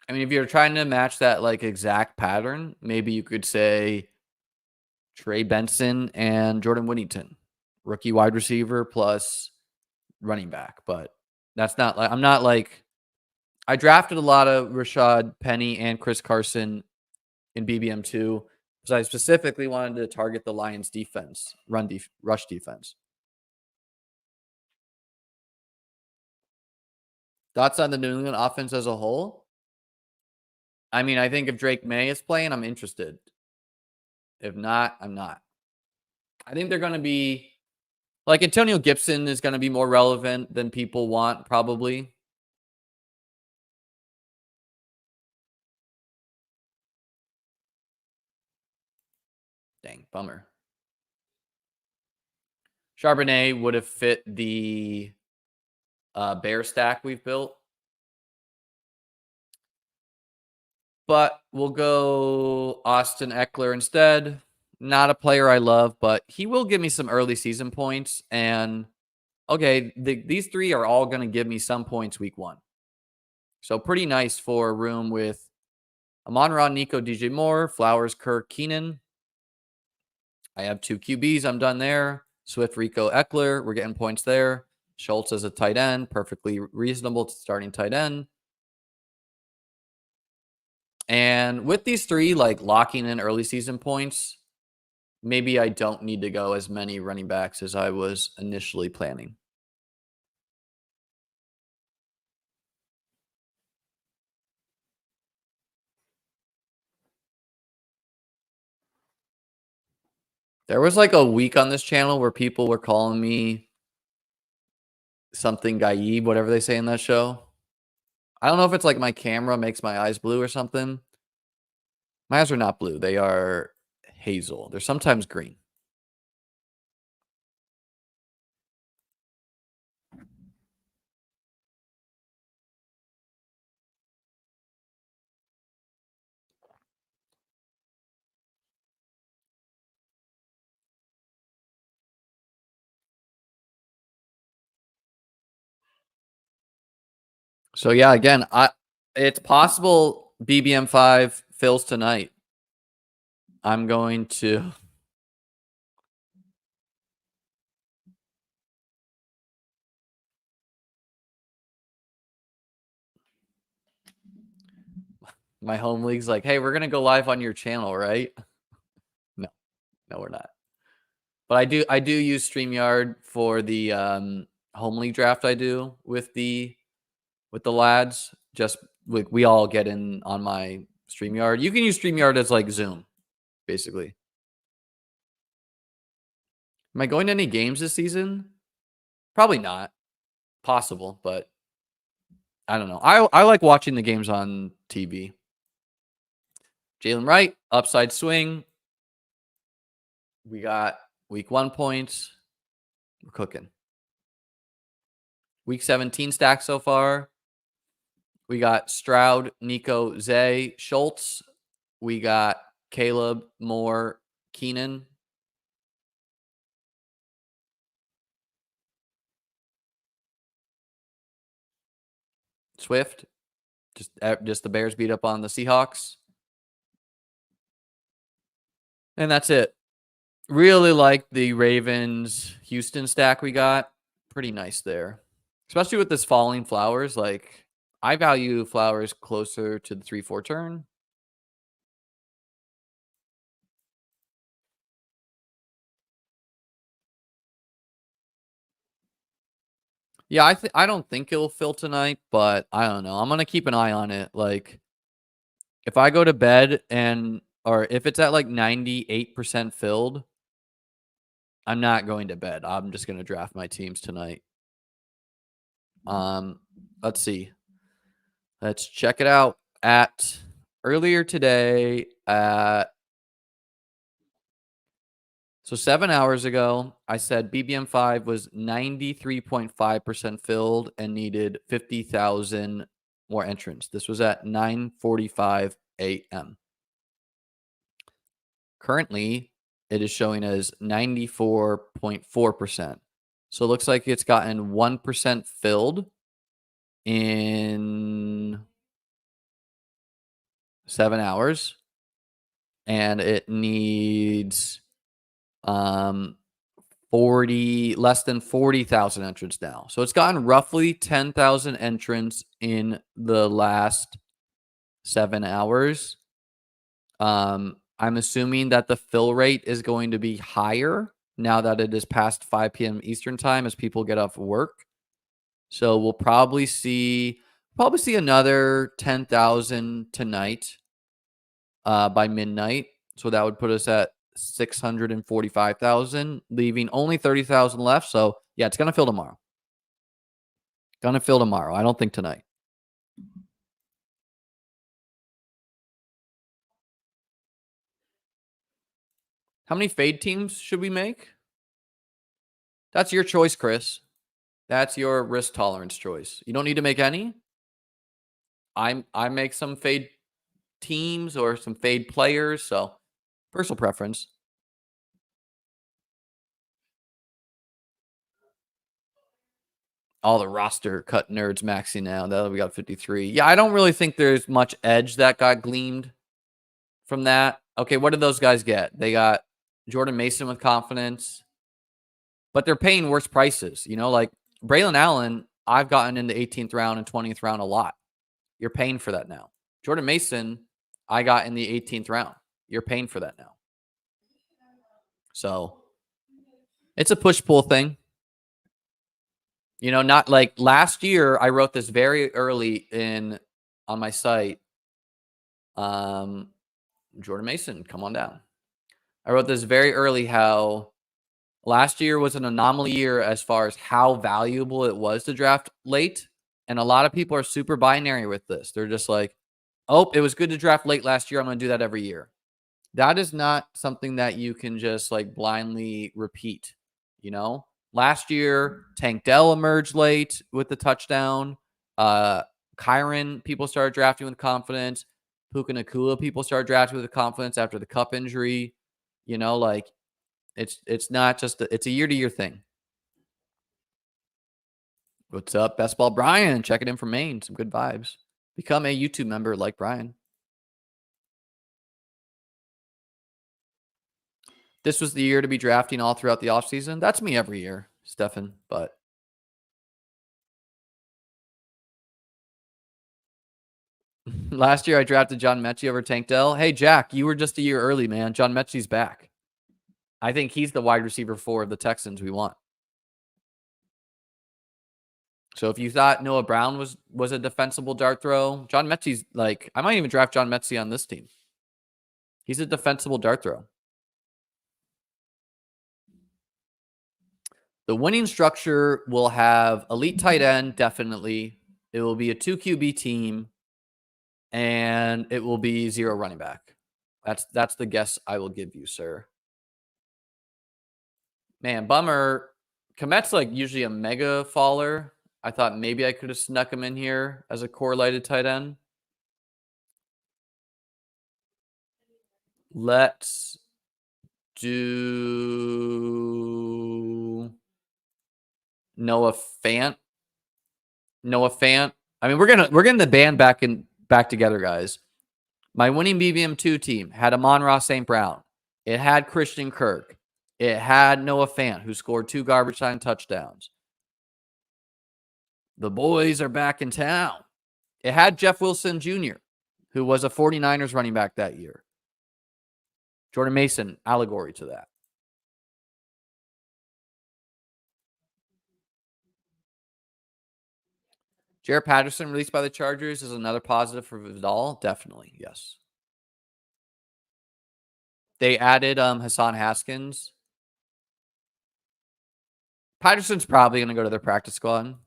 I mean, if you're trying to match that like exact pattern, maybe you could say Trey Benson and Jordan Whittington, rookie wide receiver plus running back. But that's not like I drafted a lot of Rashad Penny and Chris Carson in BBM2 because I specifically wanted to target the Lions defense, rush defense. Thoughts on the New England offense as a whole? I mean, I think if Drake May is playing, I'm interested. If not, I'm not. I think they're going to be like Antonio Gibson is going to be more relevant than people want, probably. Dang, bummer. Charbonnet would have fit the bear stack we've built. But we'll go Austin Eckler instead. Not a player I love, but he will give me some early season points. And okay, these three are all going to give me some points week one. So pretty nice for a room with Amon-Ra, Nico, DJ Moore, Flowers, Kirk, Keenan. I have two QBs. I'm done there. Swift, Rico, Eckler. We're getting points there. Schultz as a tight end. Perfectly reasonable starting tight end. And with these three, like locking in early season points, maybe I don't need to go as many running backs as I was initially planning. There was like a week on this channel where people were calling me something Gaib, whatever they say in that show. I don't know if it's like my camera makes my eyes blue or something. My eyes are not blue. They are hazel. They're sometimes green. So yeah, again, it's possible BBM5 fills tonight. I'm going to my home league's like, hey, we're gonna go live on your channel, right? No, no, we're not. But I do use StreamYard for the home league draft I do with the lads. Just we all get in on my StreamYard. You can use StreamYard as like Zoom, basically. Am I going to any games this season? Probably not. Possible, but I don't know. I like watching the games on TV. Jalen Wright, upside swing. We got week 1 points. We're cooking. Week 17 stack so far. We got Stroud, Nico, Zay, Schultz. We got Caleb, Moore, Keenan. Swift. Just the Bears beat up on the Seahawks. And that's it. Really like the Ravens Houston stack we got. Pretty nice there. Especially with this falling Flowers. Like, I value Flowers closer to the 3-4 turn. Yeah, I don't think it'll fill tonight, but I don't know. I'm gonna keep an eye on it. Like, if I go to bed or if it's at like 98% filled, I'm not going to bed. I'm just gonna draft my teams tonight. Let's see. Let's check it out. At earlier today, so 7 hours ago, I said BBM5 was 93.5% filled and needed 50,000 more entrants. This was at 9:45 a.m. Currently, it is showing as 94.4%. So it looks like it's gotten 1% filled in 7 hours. And it needs less than 40,000 entrants now. So it's gotten roughly 10,000 entrants in the last 7 hours. I'm assuming that the fill rate is going to be higher now that it is past 5 p.m. Eastern time as people get off work. So we'll probably see another 10,000 tonight by midnight. So that would put us at 645,000, leaving only 30,000 left. So yeah, it's gonna fill tomorrow. Gonna fill tomorrow. I don't think tonight. How many fade teams should we make? That's your choice, Chris. That's your risk tolerance choice. You don't need to make any. I make some fade teams or some fade players, so personal preference. All the roster cut nerds maxing now. That we got 53. Yeah, I don't really think there's much edge that got gleamed from that. Okay, what did those guys get? They got Jordan Mason with confidence, but they're paying worse prices. You know, like Braylon Allen, I've gotten in the 18th round and 20th round a lot. You're paying for that now. Jordan Mason, I got in the 18th round. You're paying for that now. So it's a push-pull thing. You know, not like last year, I wrote this very early on my site. Jordan Mason, come on down. I wrote this very early how last year was an anomaly year as far as how valuable it was to draft late. And a lot of people are super binary with this. They're just like, oh, it was good to draft late last year. I'm going to do that every year. That is not something that you can just like blindly repeat. You know, last year, Tank Dell emerged late with the touchdown. Kyron, people started drafting with confidence. Puka Nakua, people started drafting with confidence after the cup injury. You know, like it's not just it's a year-to-year thing. What's up, Best Ball Brian? Checking in from Maine. Some good vibes. Become a YouTube member like Brian. This was the year to be drafting all throughout the offseason. That's me every year, Stefan. But last year I drafted John Mechie over Tank Dell. Hey, Jack, you were just a year early, man. John Mechie's back. I think he's the wide receiver 4 of the Texans we want. So if you thought Noah Brown was a defensible dart throw, John Mechie's like, I might even draft John Mechie on this team. He's a defensible dart throw. The winning structure will have elite tight end, definitely. It will be a 2 QB team, and it will be 0 running back. That's the guess I will give you, sir. Man, bummer. Komet's like usually a mega faller. I thought maybe I could have snuck him in here as a correlated tight end. Let's do Noah Fant. Noah Fant. I mean, we're getting the band back together, guys. My winning BBM2 team had Amon-Ra St. Brown. It had Christian Kirk. It had Noah Fant, who scored 2 garbage time touchdowns. The boys are back in town. It had Jeff Wilson Jr., who was a 49ers running back that year. Jordan Mason, allegory to that. Jared Patterson released by the Chargers is another positive for Vidal. Definitely, yes. They added Hassan Haskins. Patterson's probably going to go to their practice squad.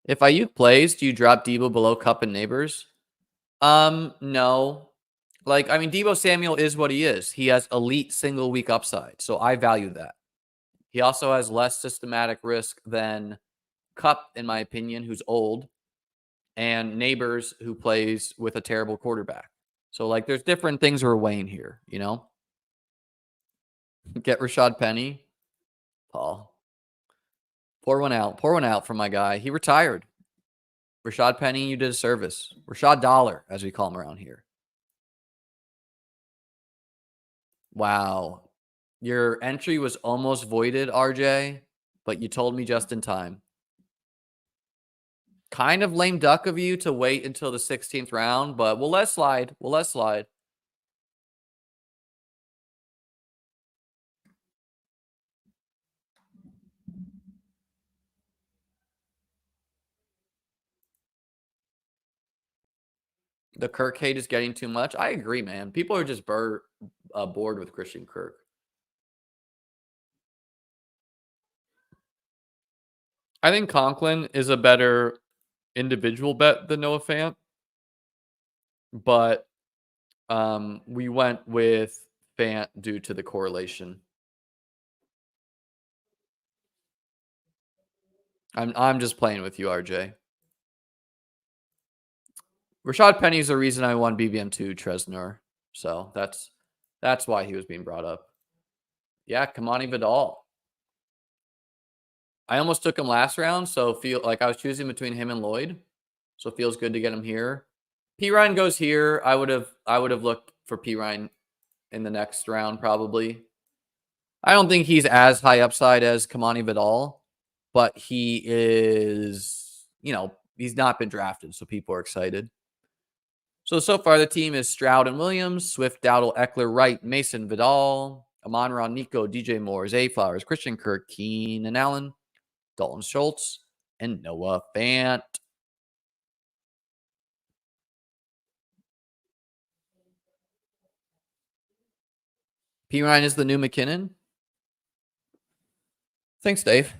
If Ayuk plays, do you drop Debo below Cup and Neighbors? No. Like, I mean, Debo Samuel is what he is. He has elite single week upside. So I value that. He also has less systematic risk than Cup, in my opinion, who's old, and Neighbors, who plays with a terrible quarterback. So, like, there's different things we're weighing here, you know? Get Rashad Penny. Paul. Pour one out. Pour one out for my guy. He retired. Rashad Penny, you did a service. Rashad Dollar, as we call him around here. Wow. Your entry was almost voided, RJ, but you told me just in time. Kind of lame duck of you to wait until the 16th round, but we'll let slide. We'll let slide. The Kirk hate is getting too much. I agree, man. People are just bored with Christian Kirk. I think Conklin is a better individual bet than Noah Fant, but we went with Fant due to the correlation. I'm just playing with you, RJ. Rashad Penny's the reason I won BBM2 Tresnor, so that's why he was being brought up. Yeah, Kamani Vidal. I almost took him last round, so feel like I was choosing between him and Lloyd. So it feels good to get him here. P Ryan goes here. I would have looked for P Ryan in the next round probably. I don't think he's as high upside as Kamani Vidal, but he is, he's not been drafted, so people are excited. So far the team is Stroud and Williams, Swift, Dowdle, Eckler, Wright, Mason, Vidal, Amon-Ra, Nico, DJ Moore, Zay Flowers, Christian Kirk, Keenan Allen, Dalton Schultz, and Noah Fant. P. Ryan is the new McKinnon. Thanks, Dave.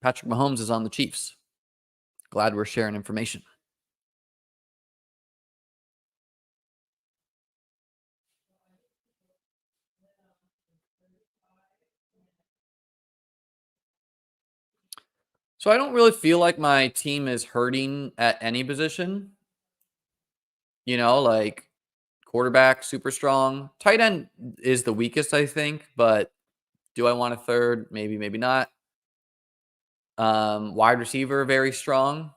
Patrick Mahomes is on the Chiefs. Glad we're sharing information. So I don't really feel like my team is hurting at any position. Like quarterback, super strong. Tight end is the weakest, I think, but do I want a third? Maybe, maybe not. Wide receiver, very strong.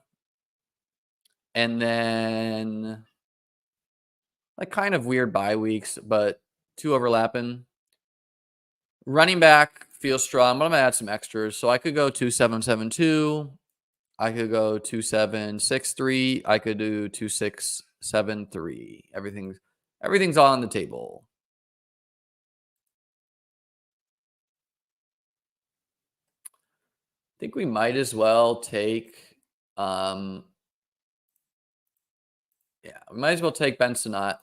And then like kind of weird bye weeks, but 2 overlapping. Running back feels strong, but I'm going to add some extras. So I could go 2-7-7-2. I could go 2-7-6-3. I could do 2-6-7-3. Everything's all on the table. I think we might as well take we might as well take Ben Sinnott.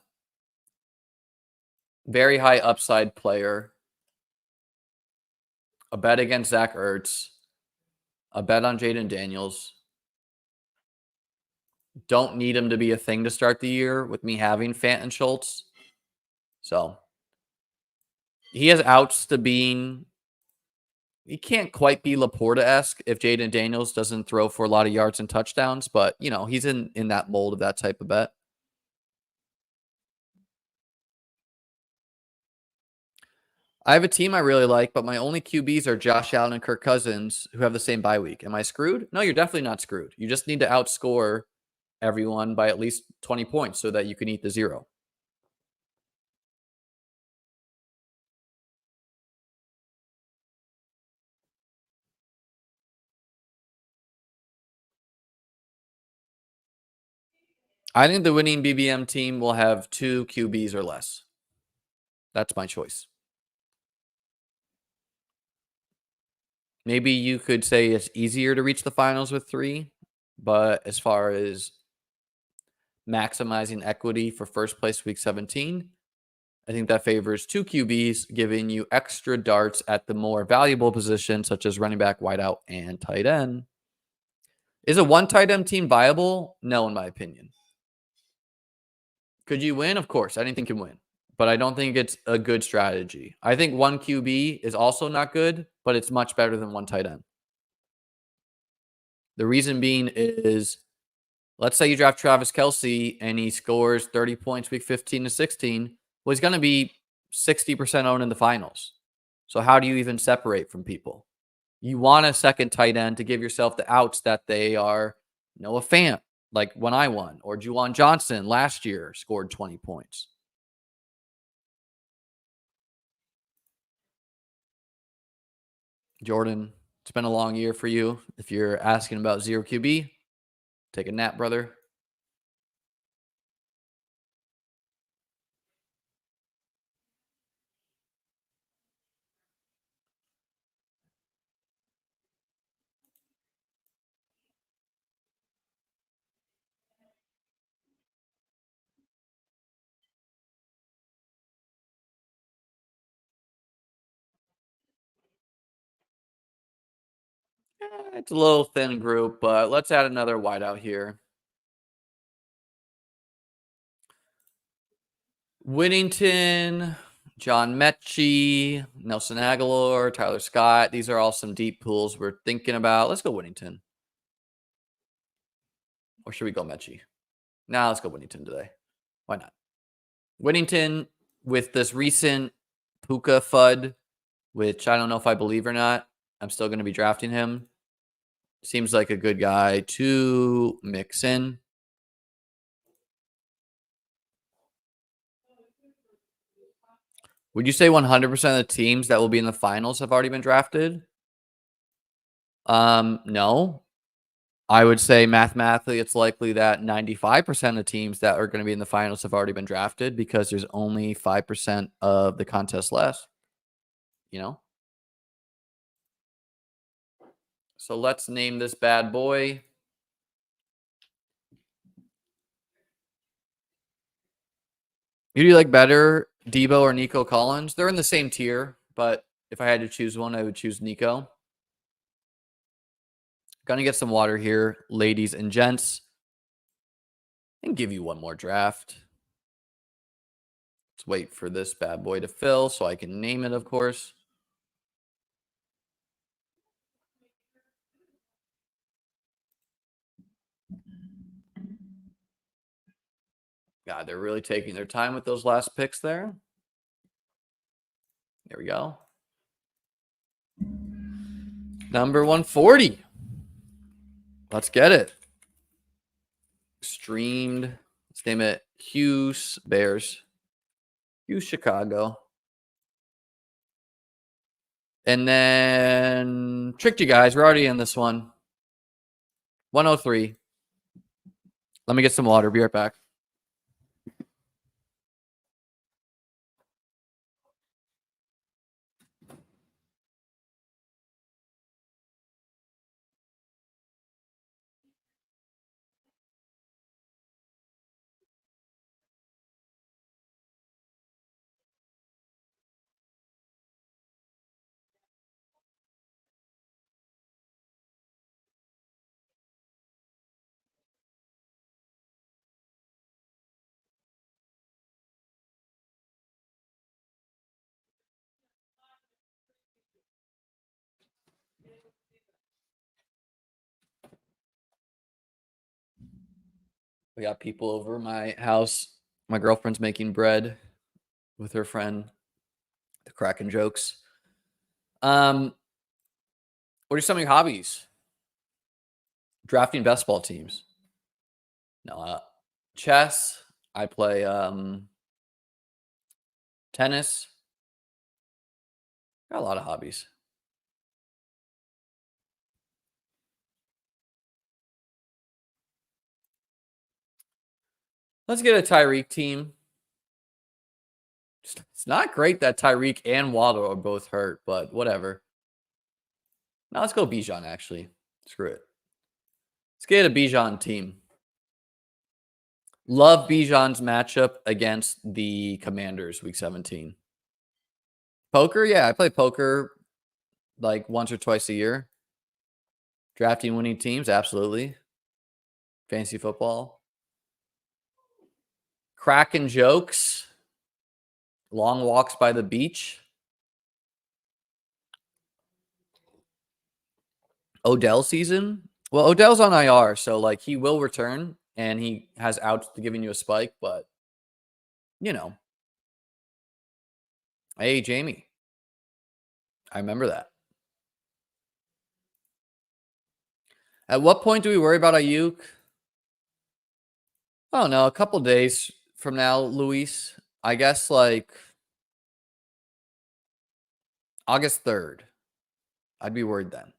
Very high upside player. A bet against Zach Ertz. A bet on Jaden Daniels. Don't need him to be a thing to start the year with me having Fant and Schultz. So he has outs to being. He can't quite be Laporta-esque if Jaden Daniels doesn't throw for a lot of yards and touchdowns, but he's in that mold of that type of bet. I have a team I really like, but my only QBs are Josh Allen and Kirk Cousins, who have the same bye week. Am I screwed? No, you're definitely not screwed. You just need to outscore everyone by at least 20 points so that you can eat the 0. I think the winning BBM team will have 2 QBs or less. That's my choice. Maybe you could say it's easier to reach the finals with 3, but as far as maximizing equity for first place week 17, I think that favors 2 QBs, giving you extra darts at the more valuable positions, such as running back, wideout, and tight end. Is a 1 tight end team viable? No, in my opinion. Could you win? Of course. Anything can win. But I don't think it's a good strategy. I think 1 QB is also not good, but it's much better than 1 tight end. The reason being is, let's say you draft Travis Kelce and he scores 30 points week 15 to 16. Well, he's going to be 60% owned in the finals. So how do you even separate from people? You want a second tight end to give yourself the outs that they are Noah Fant, like when I won, or Juwan Johnson last year scored 20 points. Jordan, it's been a long year for you. If you're asking about 0 QB, take a nap, brother. It's a little thin group, but let's add another wideout here. Whittington, John Mechie, Nelson Aguilar, Tyler Scott. These are all some deep pools we're thinking about. Let's go Whittington. Or should we go Mechie? Nah, let's go Whittington today. Why not? Whittington with this recent Puka FUD, which I don't know if I believe or not. I'm still going to be drafting him. Seems like a good guy to mix in. Would you say 100% of the teams that will be in the finals have already been drafted? No. I would say mathematically it's likely that 95% of teams that are going to be in the finals have already been drafted because there's only 5% of the contest left, you know? So let's name this bad boy. Who do you like better, Debo or Nico Collins? They're in the same tier, but if I had to choose one, I would choose Nico. Gonna get some water here, ladies and gents, and give you one more draft. Let's wait for this bad boy to fill so I can name it, of course. God, they're really taking their time with those last picks there. There we go. Number 140. Let's get it. Streamed. Let's name it Hughes Bears. Hughes Chicago. And then tricked you guys. We're already in this one. 103. Let me get some water. Be right back. We got people over my house. My girlfriend's making bread with her friend. The cracking jokes. What are some of your hobbies? Drafting best ball teams. No, chess. I play tennis. Got a lot of hobbies. Let's get a Tyreek team. It's not great that Tyreek and Waddle are both hurt, but whatever. Now let's go Bijan, actually. Screw it. Let's get a Bijan team. Love Bijan's matchup against the Commanders week 17. Poker? Yeah, I play poker like once or twice a year. Drafting winning teams? Absolutely. Fantasy football. Cracking jokes. Long walks by the beach. Odell season? Well, Odell's on IR, so like he will return and he has outs to giving you a spike, but you know. Hey, Jamie. I remember that. At what point do we worry about Ayuk? Oh no, a couple days from now, Luis. I guess like August 3rd. I'd be worried then.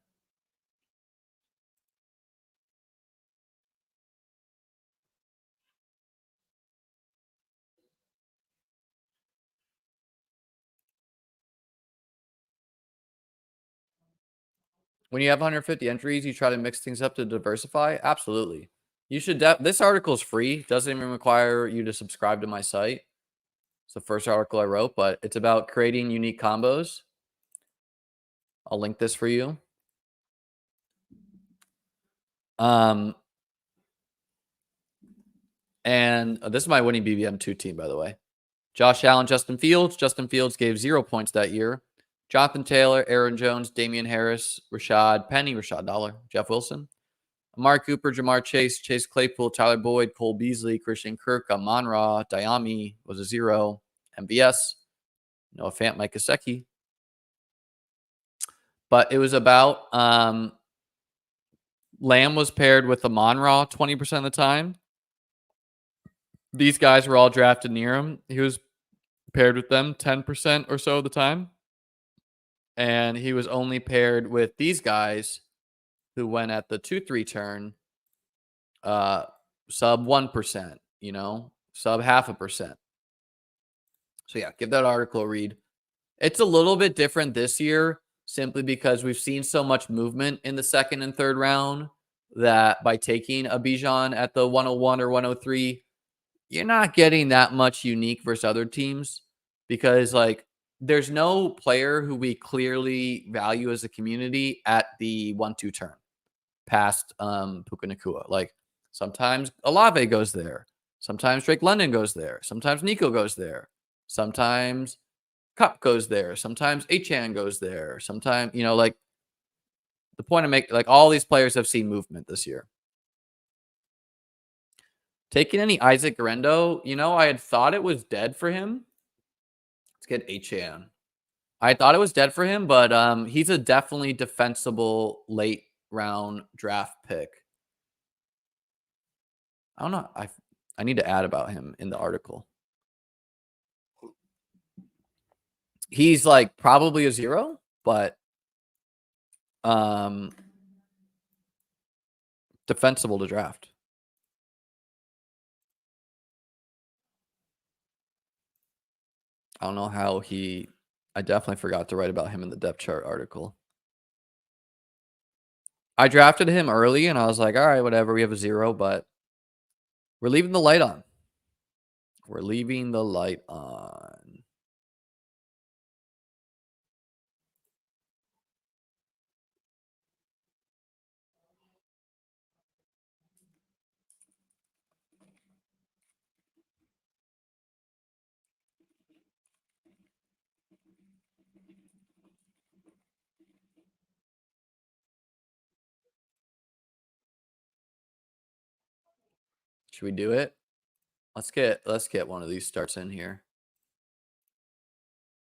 When you have 150 entries, you try to mix things up to diversify? Absolutely. You should. This article is free. Doesn't even require you to subscribe to my site. It's the first article I wrote, but it's about creating unique combos. I'll link this for you. Um, and this is my winning BBM2 team, by the way. Josh Allen, Justin Fields. Justin Fields gave 0 points that year. Jonathan Taylor, Aaron Jones, Damian Harris, Rashad Penny, Rashad Dollar, Jeff Wilson, Amari Cooper, Jamar Chase, Chase Claypool, Tyler Boyd, Cole Beasley, Christian Kirk, Amon Ra, Diami was a 0. MVS, Noah Fant, Mike Gesicki. But it was about Lamb was paired with Amon Ra 20% of the time. These guys were all drafted near him. He was paired with them 10% or so of the time. And he was only paired with these guys who went at the 2-3 turn, sub 1%, sub 0.5%. So yeah, give that article a read. It's a little bit different this year simply because we've seen so much movement in the second and third round that by taking a Bijan at the 101 or 103, you're not getting that much unique versus other teams because there's no player who we clearly value as a community at the 1-2 turn past Puka Nacua. Like sometimes Olave goes there. Sometimes Drake London goes there. Sometimes Nico goes there. Sometimes Cup goes there. Sometimes Achan goes there. Sometimes, the point I make, all these players have seen movement this year. Taking any Isaac Garendo, I had thought it was dead for him. Let's get Achan. I thought it was dead for him, but he's a definitely defensible late round draft pick. I don't know. I need to add about him in the article. He's probably a 0, but defensible to draft. I don't know how I definitely forgot to write about him in the depth chart article. I drafted him early and I was like, all right, whatever. We have a 0, but we're leaving the light on. We're leaving the light on. Should we do it? Let's get one of these starts in here.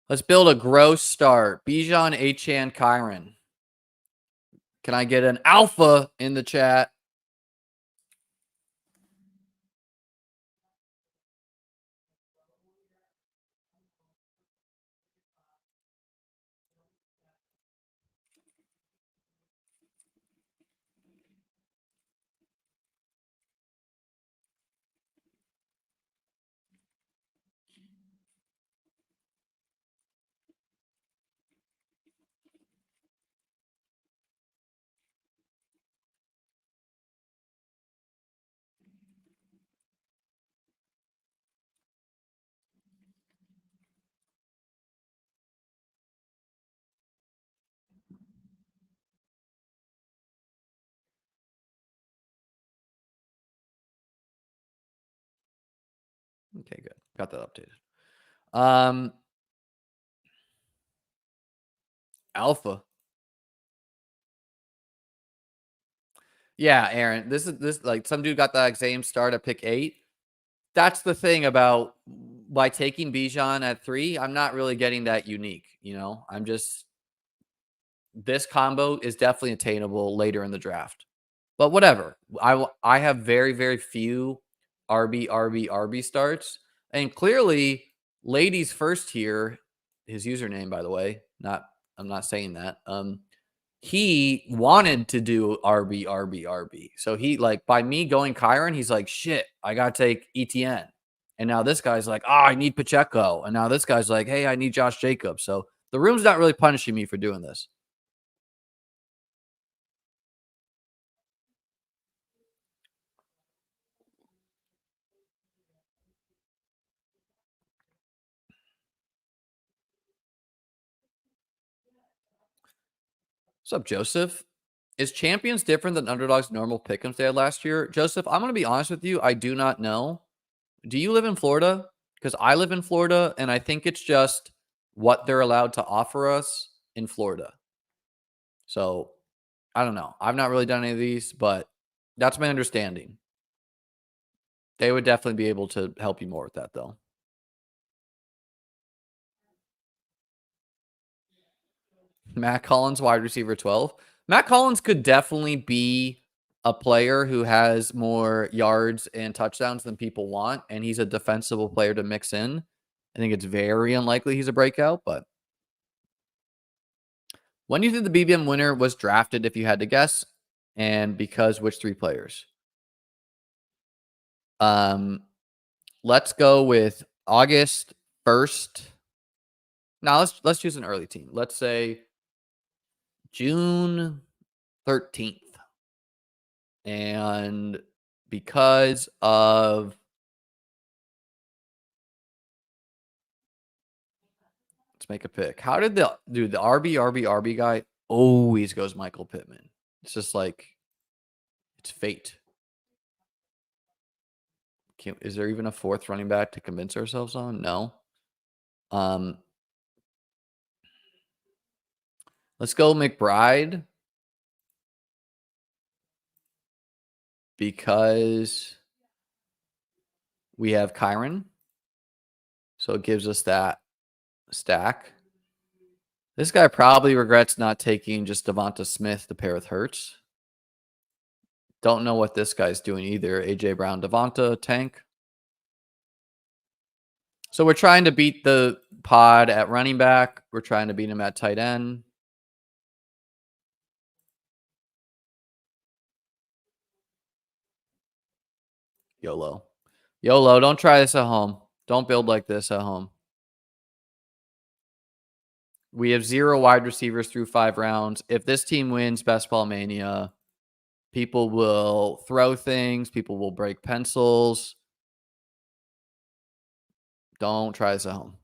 Let's build a gross start. Bijan, Achan, Kyron. Can I get an alpha in the chat? Okay, good. Got that updated. Alpha. Yeah, Aaron. This some dude got that same start at pick 8. That's the thing about by taking Bijan at 3, I'm not really getting that unique. I'm just this combo is definitely attainable later in the draft. But whatever. I have very, very few RB starts. And clearly, ladies first here, his username, by the way, I'm not saying that. He wanted to do RB. So he by me going Kyron, he's like, shit, I gotta take ETN. And now this guy's like, I need Pacheco. And now this guy's like, hey, I need Josh Jacobs. So the room's not really punishing me for doing this. What's up, Joseph? Is champions different than underdogs normal pick'ems they had last year? Joseph, I'm gonna be honest with you, I do not know. Do you live in Florida? Because I live in Florida, and I think it's just what they're allowed to offer us in Florida. So, I don't know. I've not really done any of these, but that's my understanding. They would definitely be able to help you more with that, though. Matt Collins, wide receiver 12. Matt Collins could definitely be a player who has more yards and touchdowns than people want, and he's a defensible player to mix in. I think it's very unlikely he's a breakout, but when do you think the BBM winner was drafted, if you had to guess? And because which three players? Um, let's go with August 1st. Now let's choose an early team. Let's say June 13th. And because of let's make a pick. How did the RB guy always goes Michael Pittman? It's just like it's fate. Is there even a fourth running back to convince ourselves on? No. Um, let's go McBride because we have Kyron. So it gives us that stack. This guy probably regrets not taking just Devonta Smith to pair with Hurts. Don't know what this guy's doing either. AJ Brown, Devonta, Tank. So we're trying to beat the pod at running back. We're trying to beat him at tight end. YOLO. YOLO, don't try this at home. Don't build like this at home. We have 0 wide receivers through 5 rounds. If this team wins Best Ball Mania, people will throw things. People will break pencils. Don't try this at home.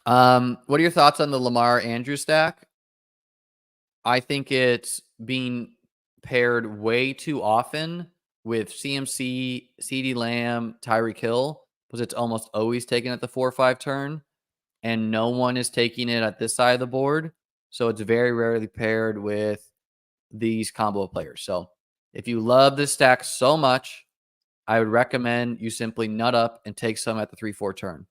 What are your thoughts on the Lamar Andrew stack? I think it's being paired way too often with CMC, CD Lamb, Tyreek Hill, because it's almost always taken at the 4 or 5 turn, and no one is taking it at this side of the board. So it's very rarely paired with these combo players. So if you love this stack so much, I would recommend you simply nut up and take some at the 3-4 turn.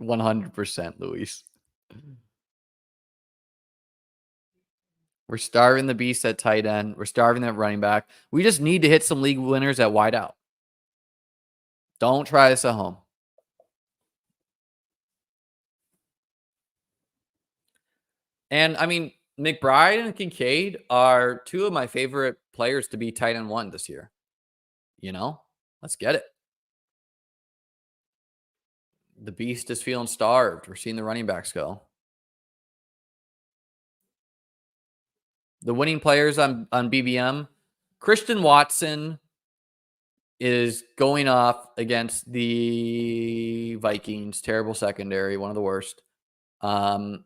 100%, Luis. We're starving the beast at tight end. We're starving that running back. We just need to hit some league winners at wide out. Don't try this at home. And I mean, McBride and Kincaid are 2 of my favorite players to be tight end 1 this year. You know, let's get it. The beast is feeling starved. We're seeing the running backs go. The winning players on BBM, Christian Watson is going off against the Vikings. Terrible secondary, one of the worst. Jordan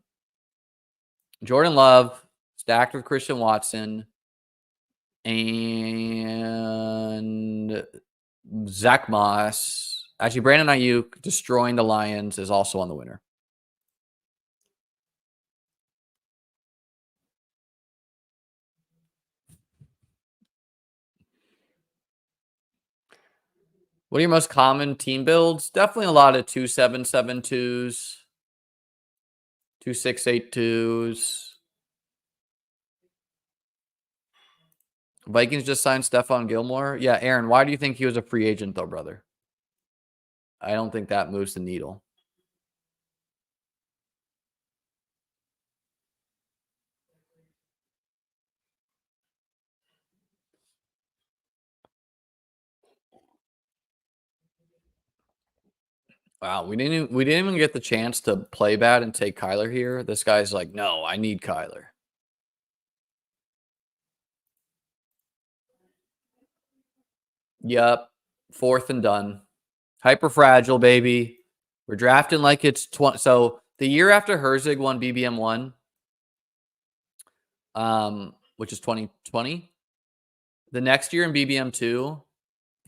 Love stacked with Christian Watson and Zach Moss. Actually, Brandon Ayuk destroying the Lions is also on the winner. What are your most common team builds? Definitely a lot of 2-7-7-2s, 2-6-8-2s. Vikings just signed Stephon Gilmore. Yeah, Aaron, why do you think he was a free agent though, brother? I don't think that moves the needle. Wow, we didn't even get the chance to play bad and take Kyler here. This guy's like, no, I need Kyler. Yep. 4th and done. Hyper fragile, baby. We're drafting like it's 20. So the year after Herzig won BBM 1, which is 2020, the next year in BBM 2,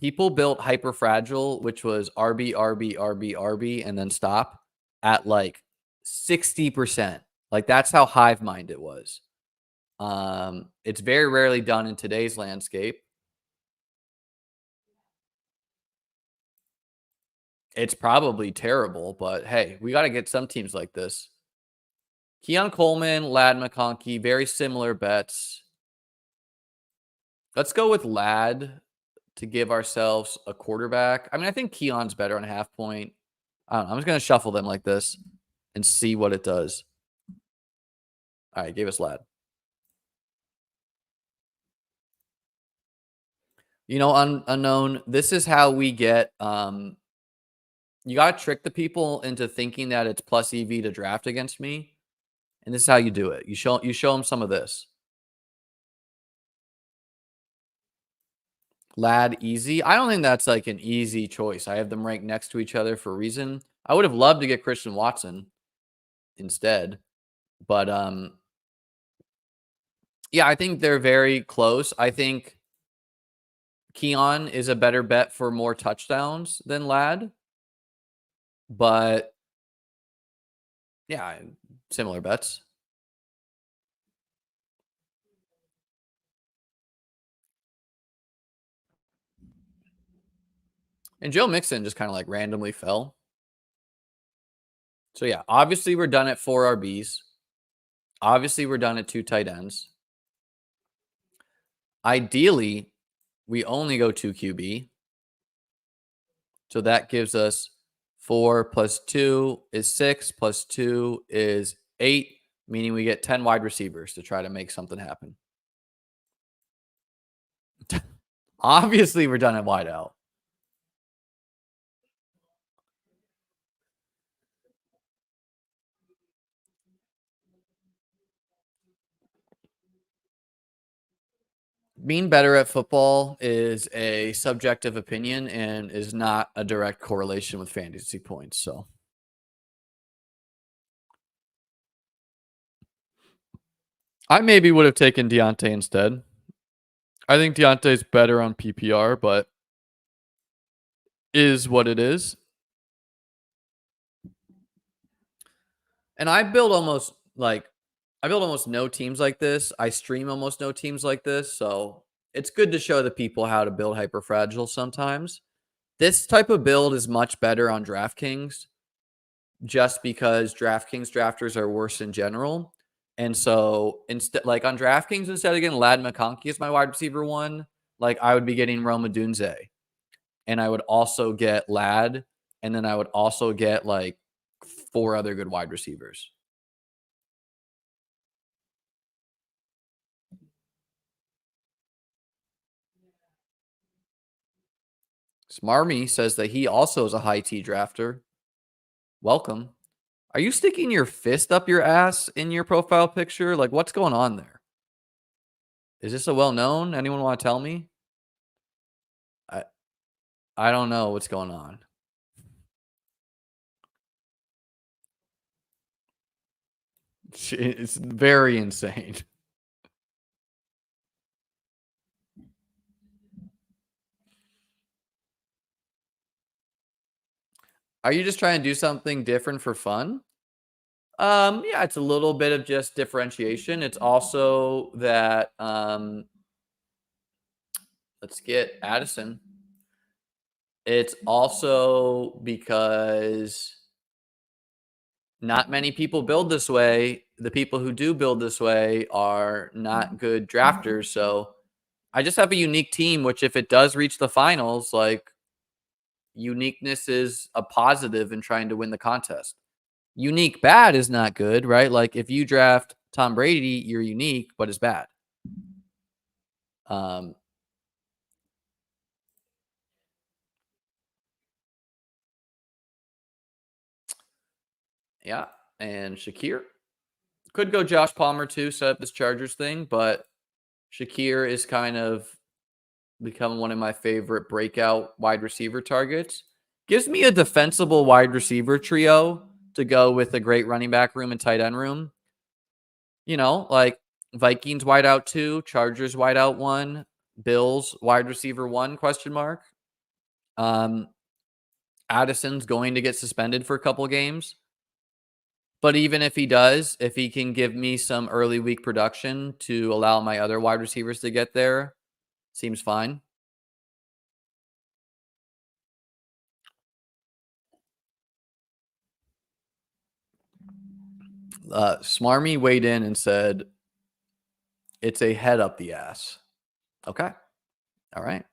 people built hyper fragile, which was RB, RB, RB, RB, and then stop at like 60%. Like that's how hive mind it was. It's very rarely done in today's landscape. It's probably terrible, but hey, we got to get some teams like this. Keon Coleman, Lad McConkey, very similar bets. Let's go with Lad to give ourselves a quarterback. I mean, I think Keon's better on a half point. I don't know. I'm just going to shuffle them like this and see what it does. All right, gave us Lad. You know, unknown, this is how we get you got to trick the people into thinking that it's plus EV to draft against me. And this is how you do it. You show them some of this. Lad easy. I don't think that's like an easy choice. I have them ranked next to each other for a reason. I would have loved to get Christian Watson instead. But yeah, I think they're very close. I think Keon is a better bet for more touchdowns than Lad. But yeah, similar bets. And Joe Mixon just kind of like randomly fell. So yeah, obviously we're done at 4 RBs. Obviously we're done at 2 tight ends. Ideally, we only go 2 QB. So that gives us 4 plus 2 is 6 plus 2 is 8, meaning we get 10 wide receivers to try to make something happen. Obviously, we're done at wide out. Being better at football is a subjective opinion and is not a direct correlation with fantasy points. So I maybe would have taken Deontay instead. I think Deontay's better on PPR, but is what it is. And I build almost no teams like this. I stream almost no teams like this. So it's good to show the people how to build hyperfragile sometimes. This type of build is much better on DraftKings just because DraftKings drafters are worse in general. And so instead, like on DraftKings, instead of getting Lad McConkey as my wide receiver 1, like I would be getting Roma Dunze. And I would also get Lad. And then I would also get like 4 other good wide receivers. Smarmy says that he also is a high T drafter. Welcome. Are you sticking your fist up your ass in your profile picture? Like, what's going on there? Is this a well-known? Anyone want to tell me? I don't know what's going on. It's very insane. Are you just trying to do something different for fun? Yeah, it's a little bit of just differentiation. It's also that let's get Addison. It's also because not many people build this way. The people who do build this way are not good drafters. So I just have a unique team, which if it does reach the finals, like uniqueness is a positive in trying to win the contest. Unique bad is not good, right? Like if you draft Tom Brady, you're unique, but it's bad. Um, yeah. And Shakir could go Josh Palmer too, set up this Chargers thing, but Shakir is kind of become one of my favorite breakout wide receiver targets. Gives me a defensible wide receiver trio to go with a great running back room and tight end room. Like Vikings wide out 2, Chargers wide out 1, Bills wide receiver 1 question mark. Addison's going to get suspended for a couple games. But even if he does, if he can give me some early week production to allow my other wide receivers to get there, seems fine. Smarmy weighed in and said, it's a head up the ass. Okay. All right.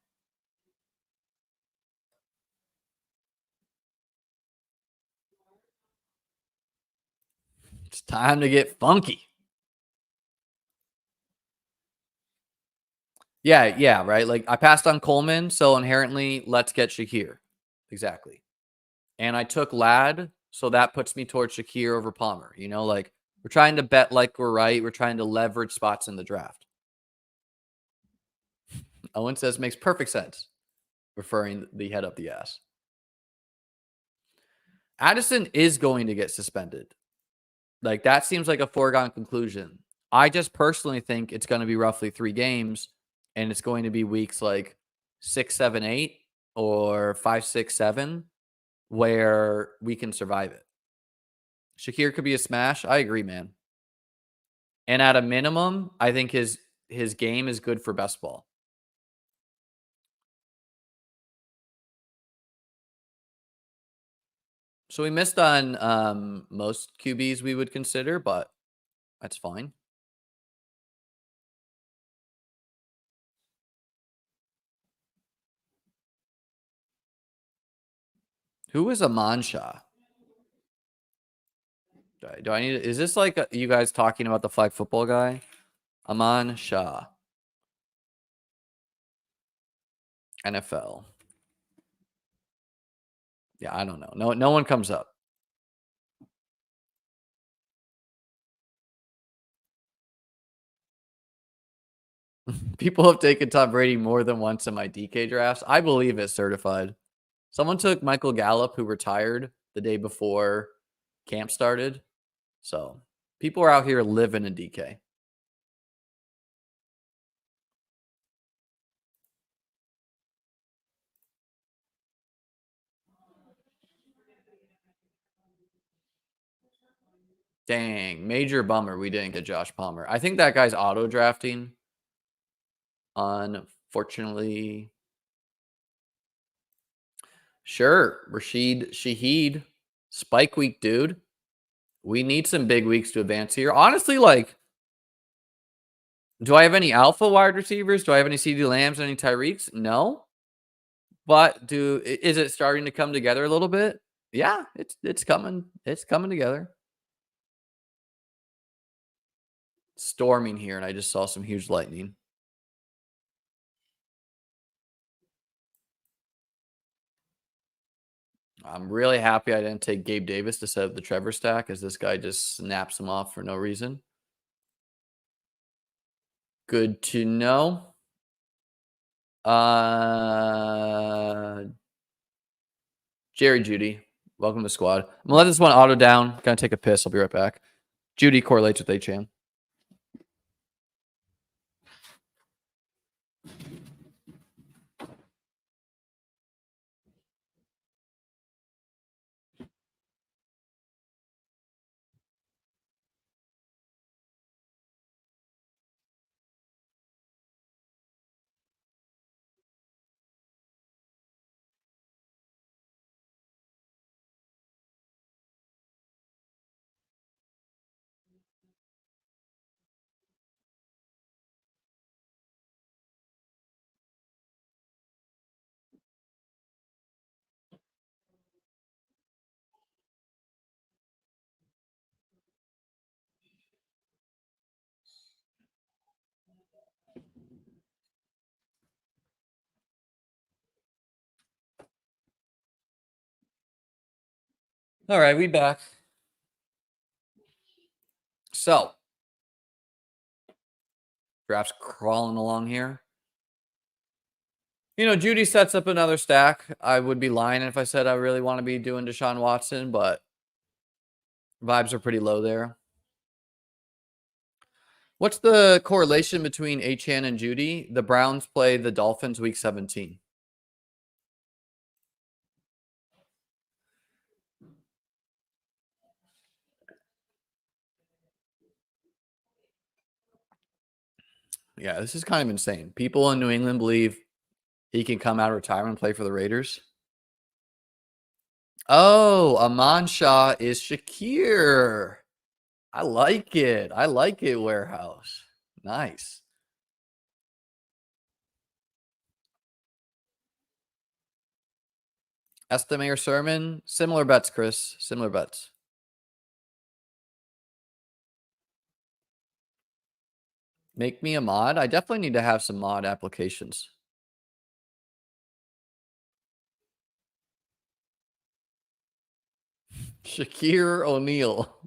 It's time to get funky. Yeah, right. Like I passed on Coleman, so inherently, let's get Shakir. Exactly. And I took Lad, so that puts me towards Shakir over Palmer. Like we're trying to bet like we're right. We're trying to leverage spots in the draft. Owen says makes perfect sense, referring the head up the ass. Addison is going to get suspended. Like that seems like a foregone conclusion. I just personally think it's going to be roughly 3 games, and it's going to be weeks like 6, 7, 8, or 5, 6, 7, where we can survive it. Shakir could be a smash. I agree, man. And at a minimum, I think his game is good for best ball. So we missed on most QBs we would consider, but that's fine. Who is Aman Shah? Do I need? Is this like you guys talking about the flag football guy? Aman Shah, NFL. Yeah, I don't know. No one comes up. People have taken Tom Brady more than once in my DK drafts. I believe it's certified. Someone took Michael Gallup, who retired the day before camp started. So people are out here living in DK. Dang, major bummer we didn't get Josh Palmer. I think that guy's auto drafting. Unfortunately. Sure, Rashid Shaheed. Spike week, dude. We need some big weeks to advance here. Honestly, like, do I have any alpha wide receivers? Do I have any CD Lambs, any Tyreeks? No. But is it starting to come together a little bit? Yeah, it's coming. It's coming together. Storming here, and I just saw some huge lightning. I'm really happy I didn't take Gabe Davis to set up the Trevor stack, as this guy just snaps him off for no reason. Good to know. Jerry Judy, welcome to the squad. I'm gonna let this one auto down. Gonna take a piss. I'll be right back. Judy correlates with A-Chan. All right, we back. So, draft's crawling along here. Judy sets up another stack. I would be lying if I said I really want to be doing Deshaun Watson, but vibes are pretty low there. What's the correlation between Achane and Judy? The Browns play the Dolphins week 17. Yeah, this is kind of insane. People in New England believe he can come out of retirement and play for the Raiders. Oh, Aman Shah is Shakir. I like it. I like it, Warehouse. Nice. Estime or Sermon? Similar bets, Chris. Similar bets. Make me a mod? I definitely need to have some mod applications. Shakir O'Neal.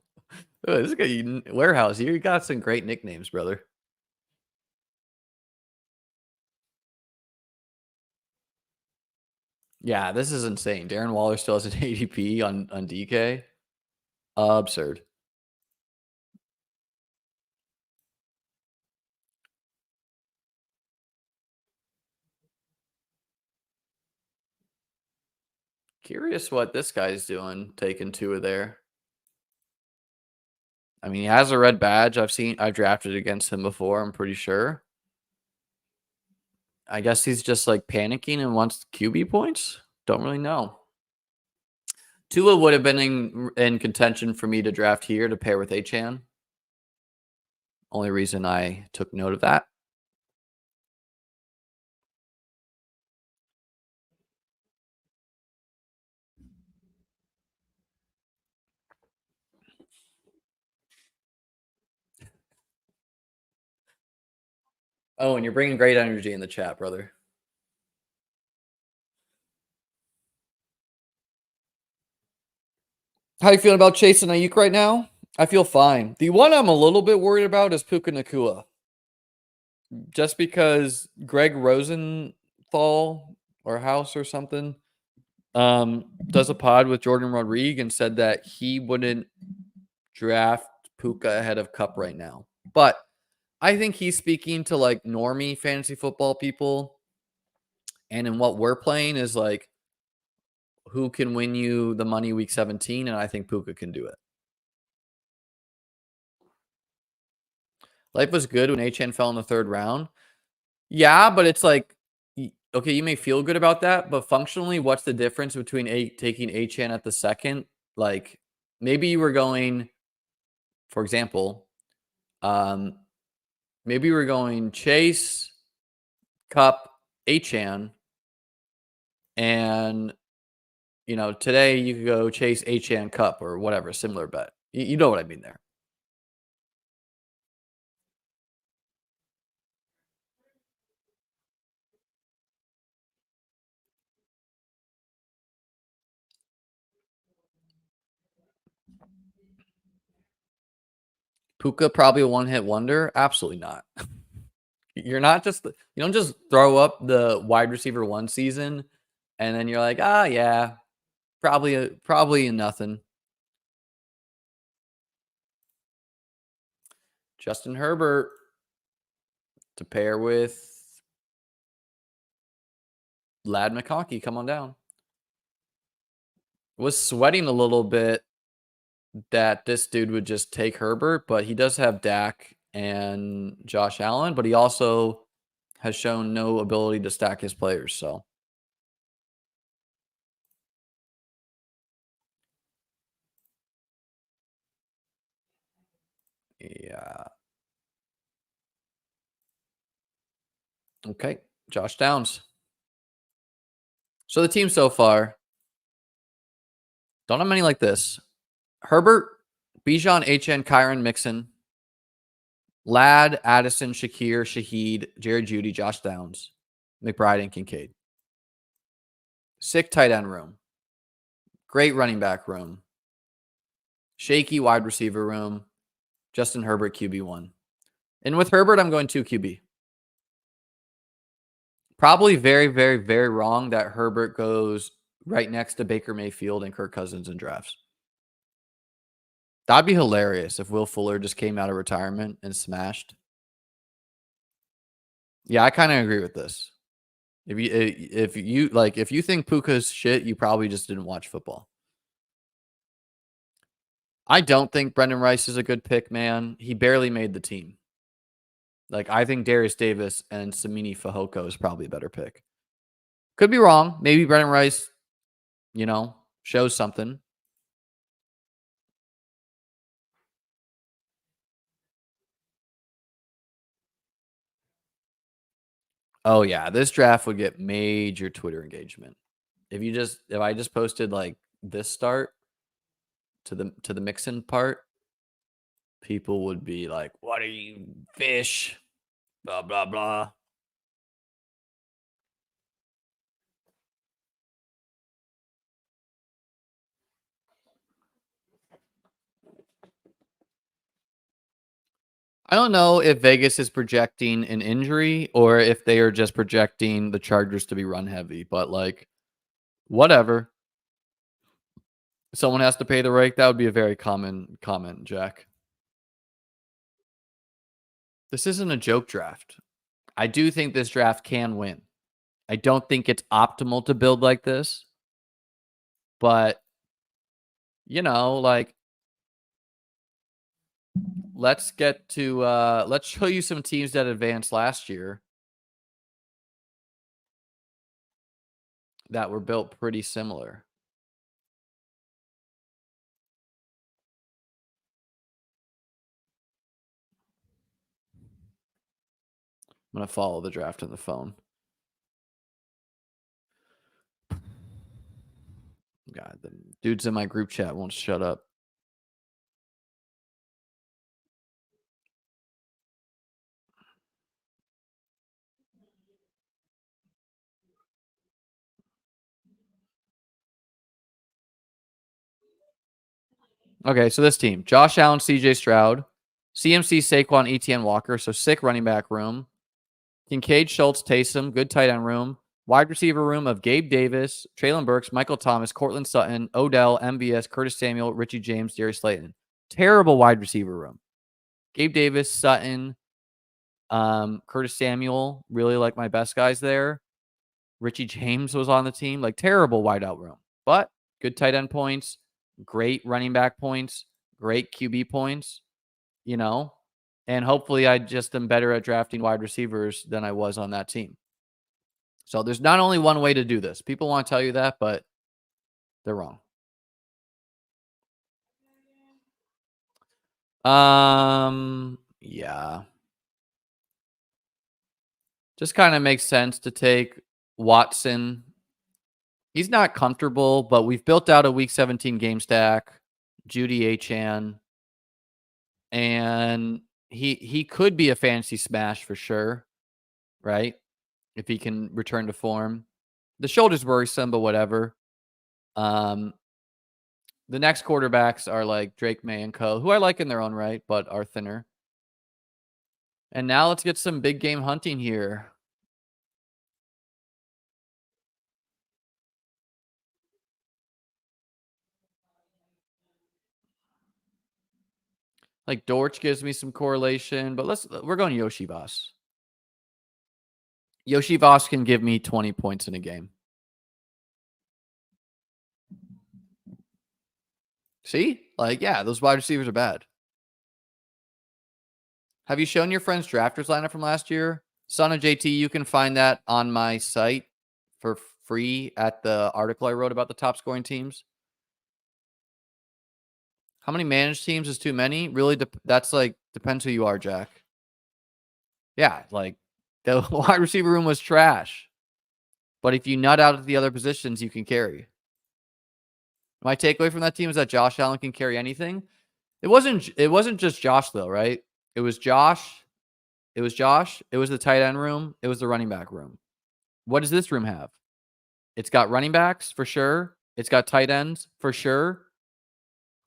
Oh, this guy, Warehouse, you got some great nicknames, brother. Yeah, this is insane. Darren Waller still has an ADP on DK. Absurd. Curious what this guy's doing, taking two of there. I mean, he has a red badge. I've drafted against him before, I'm pretty sure. I guess he's just like panicking and wants QB points. Don't really know. Tua would have been in contention for me to draft here to pair with Achane. Only reason I took note of that. Oh, and you're bringing great energy in the chat, brother. How you feeling about Chase and Ayuk right now? I feel fine. The one I'm a little bit worried about is Puka Nakua. Just because Greg Rosenthal or House or something does a pod with Jordan Rodriguez and said that he wouldn't draft Puka ahead of Cup right now. But I think he's speaking to like normie fantasy football people. And in what we're playing is like who can win you the money week 17. And I think Puka can do it. Life was good when Achane fell in the third round. Yeah, but it's like, okay, you may feel good about that, but functionally, what's the difference between taking Achane at the second? Like, maybe you were going, for example, maybe you were going Chase, Cup, Achane, and today you could go Chase, Achane, Cup, or whatever, similar bet. You know what I mean there. Puka probably a one-hit wonder? Absolutely not. You don't just throw up the wide receiver one season and then you're like, yeah, probably nothing. Justin Herbert to pair with Lad McConkey. Come on down. Was sweating a little bit that this dude would just take Herbert, but he does have Dak and Josh Allen, but he also has shown no ability to stack his players. So yeah. Okay. Josh Downs. So the team so far, don't have many like this. Herbert, Bijan, Achane, Kyron, Mixon, Lad, Addison, Shakir, Shaheed, Jared Judy, Josh Downs, McBride, and Kincaid. Sick tight end room. Great running back room. Shaky wide receiver room. Justin Herbert, QB1. And with Herbert, I'm going 2 QB. Probably very, very, very wrong that Herbert goes right next to Baker Mayfield and Kirk Cousins in drafts. That'd be hilarious if Will Fuller just came out of retirement and smashed. Yeah, I kind of agree with this. If you think Puka's shit, you probably just didn't watch football. I don't think Brendan Rice is a good pick, man. He barely made the team. Like, I think Darius Davis and Samini Fehoko is probably a better pick. Could be wrong. Maybe Brendan Rice, shows something. Oh yeah, this draft would get major Twitter engagement. If I just posted like this start to the Mixon part, people would be like, "What are you, fish?" Blah blah blah. I don't know if Vegas is projecting an injury or if they are just projecting the Chargers to be run heavy, but like, whatever. Someone has to pay the rake. That would be a very common comment, Jack. This isn't a joke draft. I do think this draft can win. I don't think it's optimal to build like this, but like, let's show you some teams that advanced last year that were built pretty similar. I'm going to follow the draft on the phone. God, the dudes in my group chat won't shut up. Okay, so this team: Josh Allen, CJ Stroud, CMC, Saquon, ETN, Walker. So sick running back room. Kincaid, Schultz, Taysom, good tight end room. Wide receiver room of Gabe Davis, Traylon Burks, Michael Thomas, Cortland Sutton, Odell, MVS, Curtis Samuel, Richie James, Darius Slayton. Terrible wide receiver room. Gabe Davis, Sutton, Curtis Samuel, really like my best guys there. Richie James was on the team. Like, terrible wideout room. But good tight end points, great running back points, great QB points, and hopefully I just am better at drafting wide receivers than I was on that team. So there's not only one way to do this. People want to tell you that, but they're wrong. Yeah. Just kind of makes sense to take Watson. He's not comfortable, but we've built out a week 17 game stack. Judy Achan. And he could be a fantasy smash for sure, right? If he can return to form. The shoulder's worrisome, but whatever. The next quarterbacks are like Drake May and Co., who I like in their own right, but are thinner. And now let's get some big game hunting here. Like Dortch gives me some correlation, but we're going Yoshi Voss. Yoshi Voss can give me 20 points in a game. See? Like, yeah, those wide receivers are bad. Have you shown your friends drafters lineup from last year? Son of JT, you can find that on my site for free at the article I wrote about the top scoring teams. How many managed teams is too many? Really, that's like, depends who you are, Jack. Yeah, like, the wide receiver room was trash. But if you nut out at the other positions, you can carry. My takeaway from that team is that Josh Allen can carry anything. It wasn't just Josh though, right? It was Josh. It was the tight end room. It was the running back room. What does this room have? It's got running backs for sure. It's got tight ends for sure.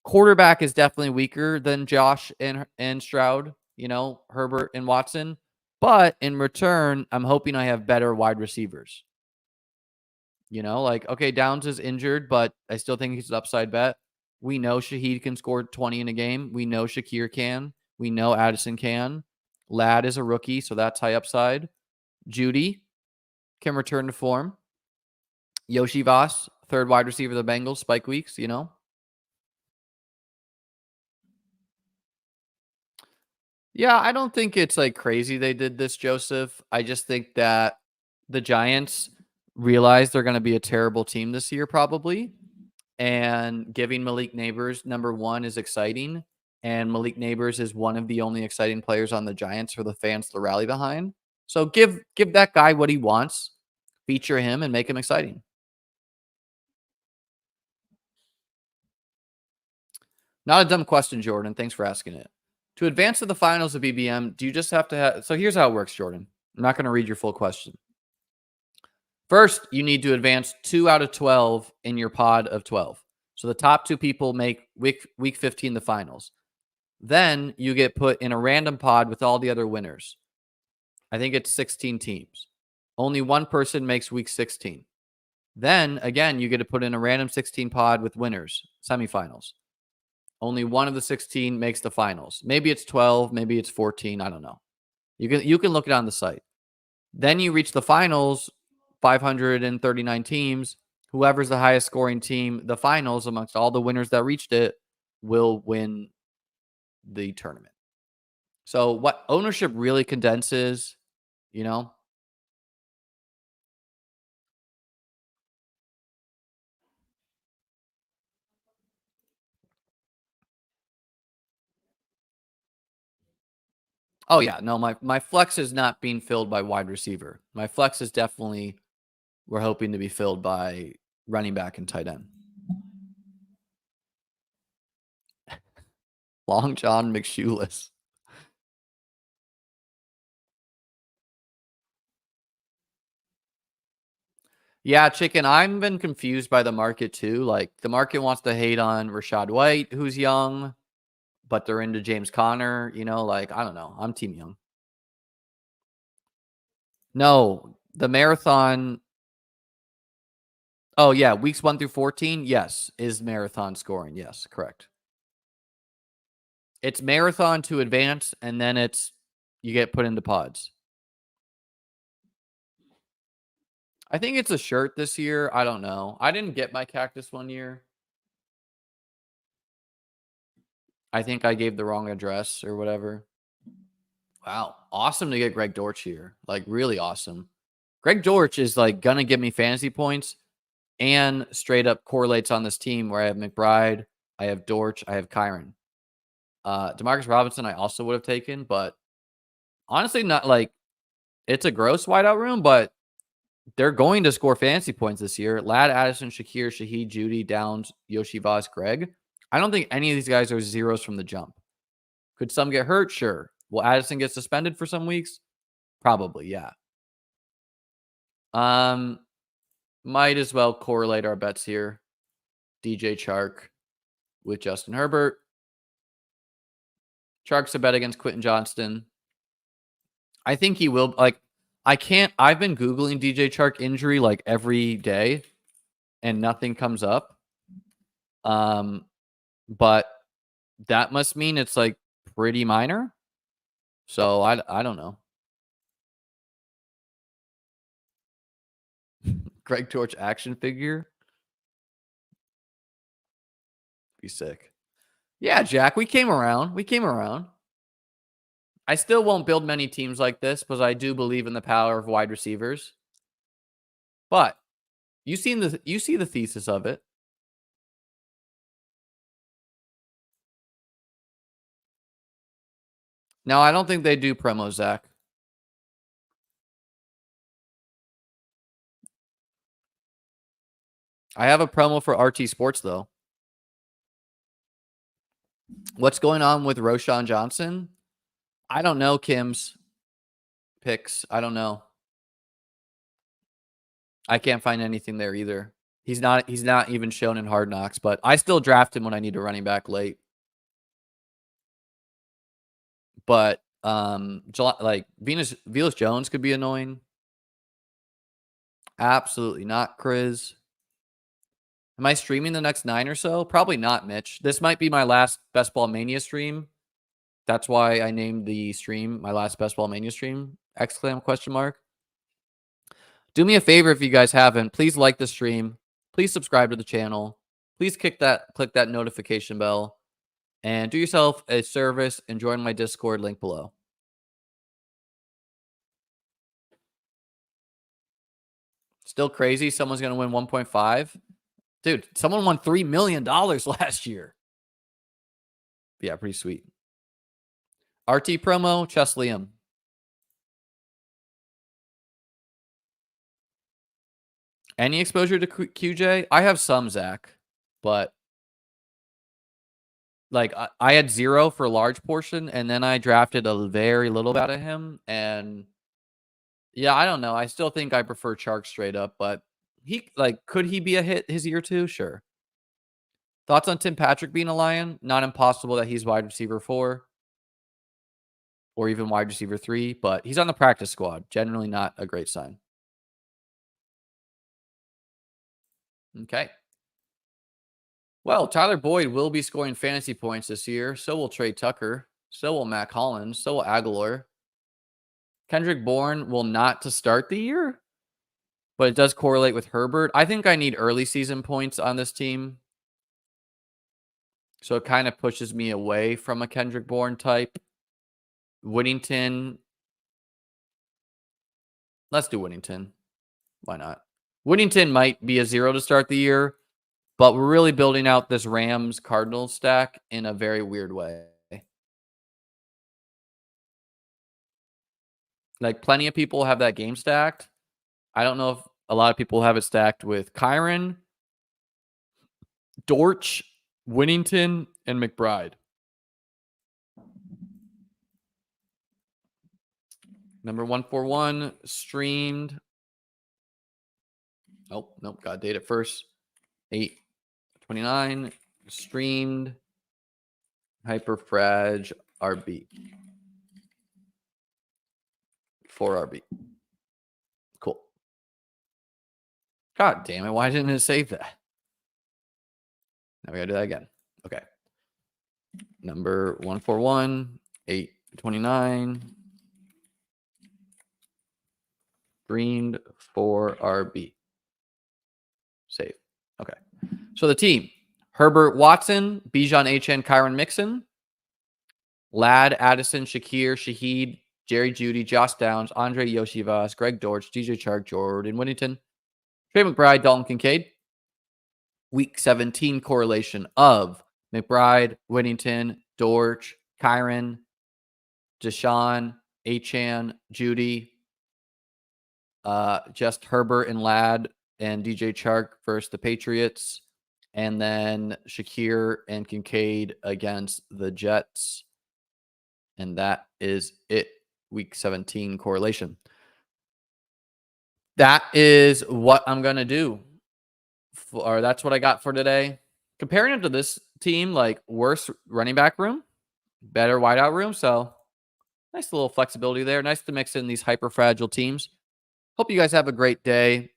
Quarterback is definitely weaker than Josh and Stroud, Herbert and Watson. But in return, I'm hoping I have better wide receivers. Like, okay, Downs is injured, but I still think he's an upside bet. We know Shaheed can score 20 in a game. We know Shakir can. We know Addison can. Ladd is a rookie, so that's high upside. Judy can return to form. Yoshi Voss, third wide receiver of the Bengals, spike weeks. Yeah, I don't think it's like crazy they did this, Joseph. I just think that the Giants realize they're going to be a terrible team this year, probably. And giving Malik Neighbors number one is exciting. And Malik Neighbors is one of the only exciting players on the Giants for the fans to rally behind. So give that guy what he wants, feature him, and make him exciting. Not a dumb question, Jordan. Thanks for asking it. To advance to the finals of BBM, do you just have to have... So here's how it works, Jordan. I'm not going to read your full question. First, you need to advance 2 out of 12 in your pod of 12. So the top 2 people make week 15 the finals. Then you get put in a random pod with all the other winners. I think it's 16 teams. Only one person makes week 16. Then, again, you get to put in a random 16 pod with winners, semifinals. Only one of the 16 makes the finals. Maybe it's 12, maybe it's 14, I don't know. You can look it on the site. Then you reach the finals, 539 teams. Whoever's the highest scoring team, the finals amongst all the winners that reached it, will win the tournament. So what ownership really condenses, you know? Oh yeah, no, my flex is not being filled by wide receiver. My flex is definitely, we're hoping to be filled by running back and tight end. Long John McShoeless. Yeah, chicken. I've been confused by the market too. Like the market wants to hate on Rachaad White, who's young, but they're into James Conner. Like I don't know. I'm team young. No, the marathon. Oh yeah, weeks 1 through 14. Yes, is marathon scoring. Yes, correct. It's marathon to advance, and then you get put into pods. I think it's a shirt this year. I don't know. I didn't get my cactus one year. I think I gave the wrong address or whatever. Wow. Awesome to get Greg Dortch here. Like, really awesome. Greg Dortch is, like, going to give me fantasy points and straight up correlates on this team where I have McBride, I have Dortch, I have Kyron. Demarcus Robinson I also would have taken, but honestly, not like it's a gross wideout room, but they're going to score fantasy points this year. Ladd, Addison, Shakir, Shaheed, Judy, Downs, Yoshi Voss, Greg. I don't think any of these guys are zeros from the jump. Could some get hurt? Sure. Will Addison get suspended for some weeks? Probably, yeah. Might as well correlate our bets here. DJ Chark with Justin Herbert. Chark's a bet against Quentin Johnston. I think he will. Like, I've been Googling DJ Chark injury like every day and nothing comes up. But that must mean it's like pretty minor. So I don't know. Greg Dortch action figure. Be sick. Yeah, Jack, we came around. I still won't build many teams like this because I do believe in the power of wide receivers. But you see the thesis of it. Now, I don't think they do promo, Zach. I have a promo for RT Sports, though. What's going on with Roschon Johnson? I don't know Kim's picks. I don't know. I can't find anything there either. He's not even shown in Hard Knocks, but I still draft him when I need a running back late. But Like Venus Jones could be annoying. Absolutely not, Chris. Am I streaming the next 9 or so? Probably not, Mitch. This might be my last Best Ball Mania stream. That's why I named the stream my last Best Ball Mania stream. Exclam question mark. Do me a favor if you guys haven't. Please like the stream. Please subscribe to the channel. Please click that notification bell. And do yourself a service and join my Discord link below. Still crazy. Someone's going to win 1.5. Dude, someone won $3 million last year. Yeah, pretty sweet. RT promo, Chess Liam. Any exposure to QJ? I have some, Zach, but like I had 0 for a large portion, and then I drafted a very little bit of him, and yeah, I don't know. I still think I prefer Chark straight up, but could he be a hit his year 2? Sure. Thoughts on Tim Patrick being a Lion? Not impossible that he's wide receiver 4 or even wide receiver 3, but he's on the practice squad. Generally not a great sign. Okay. Well, Tyler Boyd will be scoring fantasy points this year. So will Trey Tucker. So will Mac Hollins. So will Aguilar. Kendrick Bourne will not to start the year, but it does correlate with Herbert. I think I need early season points on this team. So it kind of pushes me away from a Kendrick Bourne type. Whittington. Let's do Whittington. Why not? Whittington might be a 0 to start the year, but we're really building out this Rams-Cardinals stack in a very weird way. Like, plenty of people have that game stacked. I don't know if a lot of people have it stacked with Kyron, Dortch, Whittington, and McBride. Number 141 streamed. Oh, nope. Got to date it first. 8/29 streamed. Hyperfrag RB. 4 RB. Cool. God damn it. Why didn't it save that? Now we got to do that again. Okay. Number 141, 8/29. Greened 4 RB. Save. Okay. So the team. Herbert Watson, Bijan H.N., Kyron Mixon, Ladd, Addison, Shakir, Shaheed, Jerry Jeudy, Josh Downs, Andre Yoshivas, Greg Dortch, DJ Chark, Jordan Whittington, Trey McBride, Dalton Kincaid. Week 17 correlation of McBride, Whittington, Dortch, Kyron, Deshaun, Achan, Judy, just Herbert and Ladd and DJ Chark versus the Patriots. And then Shakir and Kincaid against the Jets. And that is it. Week 17 correlation. That is what I'm going to do. Or that's what I got for today. Comparing it to this team, like worse running back room, better wideout room. So nice little flexibility there. Nice to mix in these hyper fragile teams. Hope you guys have a great day.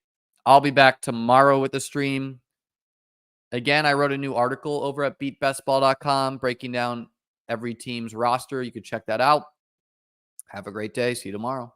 I'll be back tomorrow with the stream. Again, I wrote a new article over at beatbestball.com breaking down every team's roster. You can check that out. Have a great day. See you tomorrow.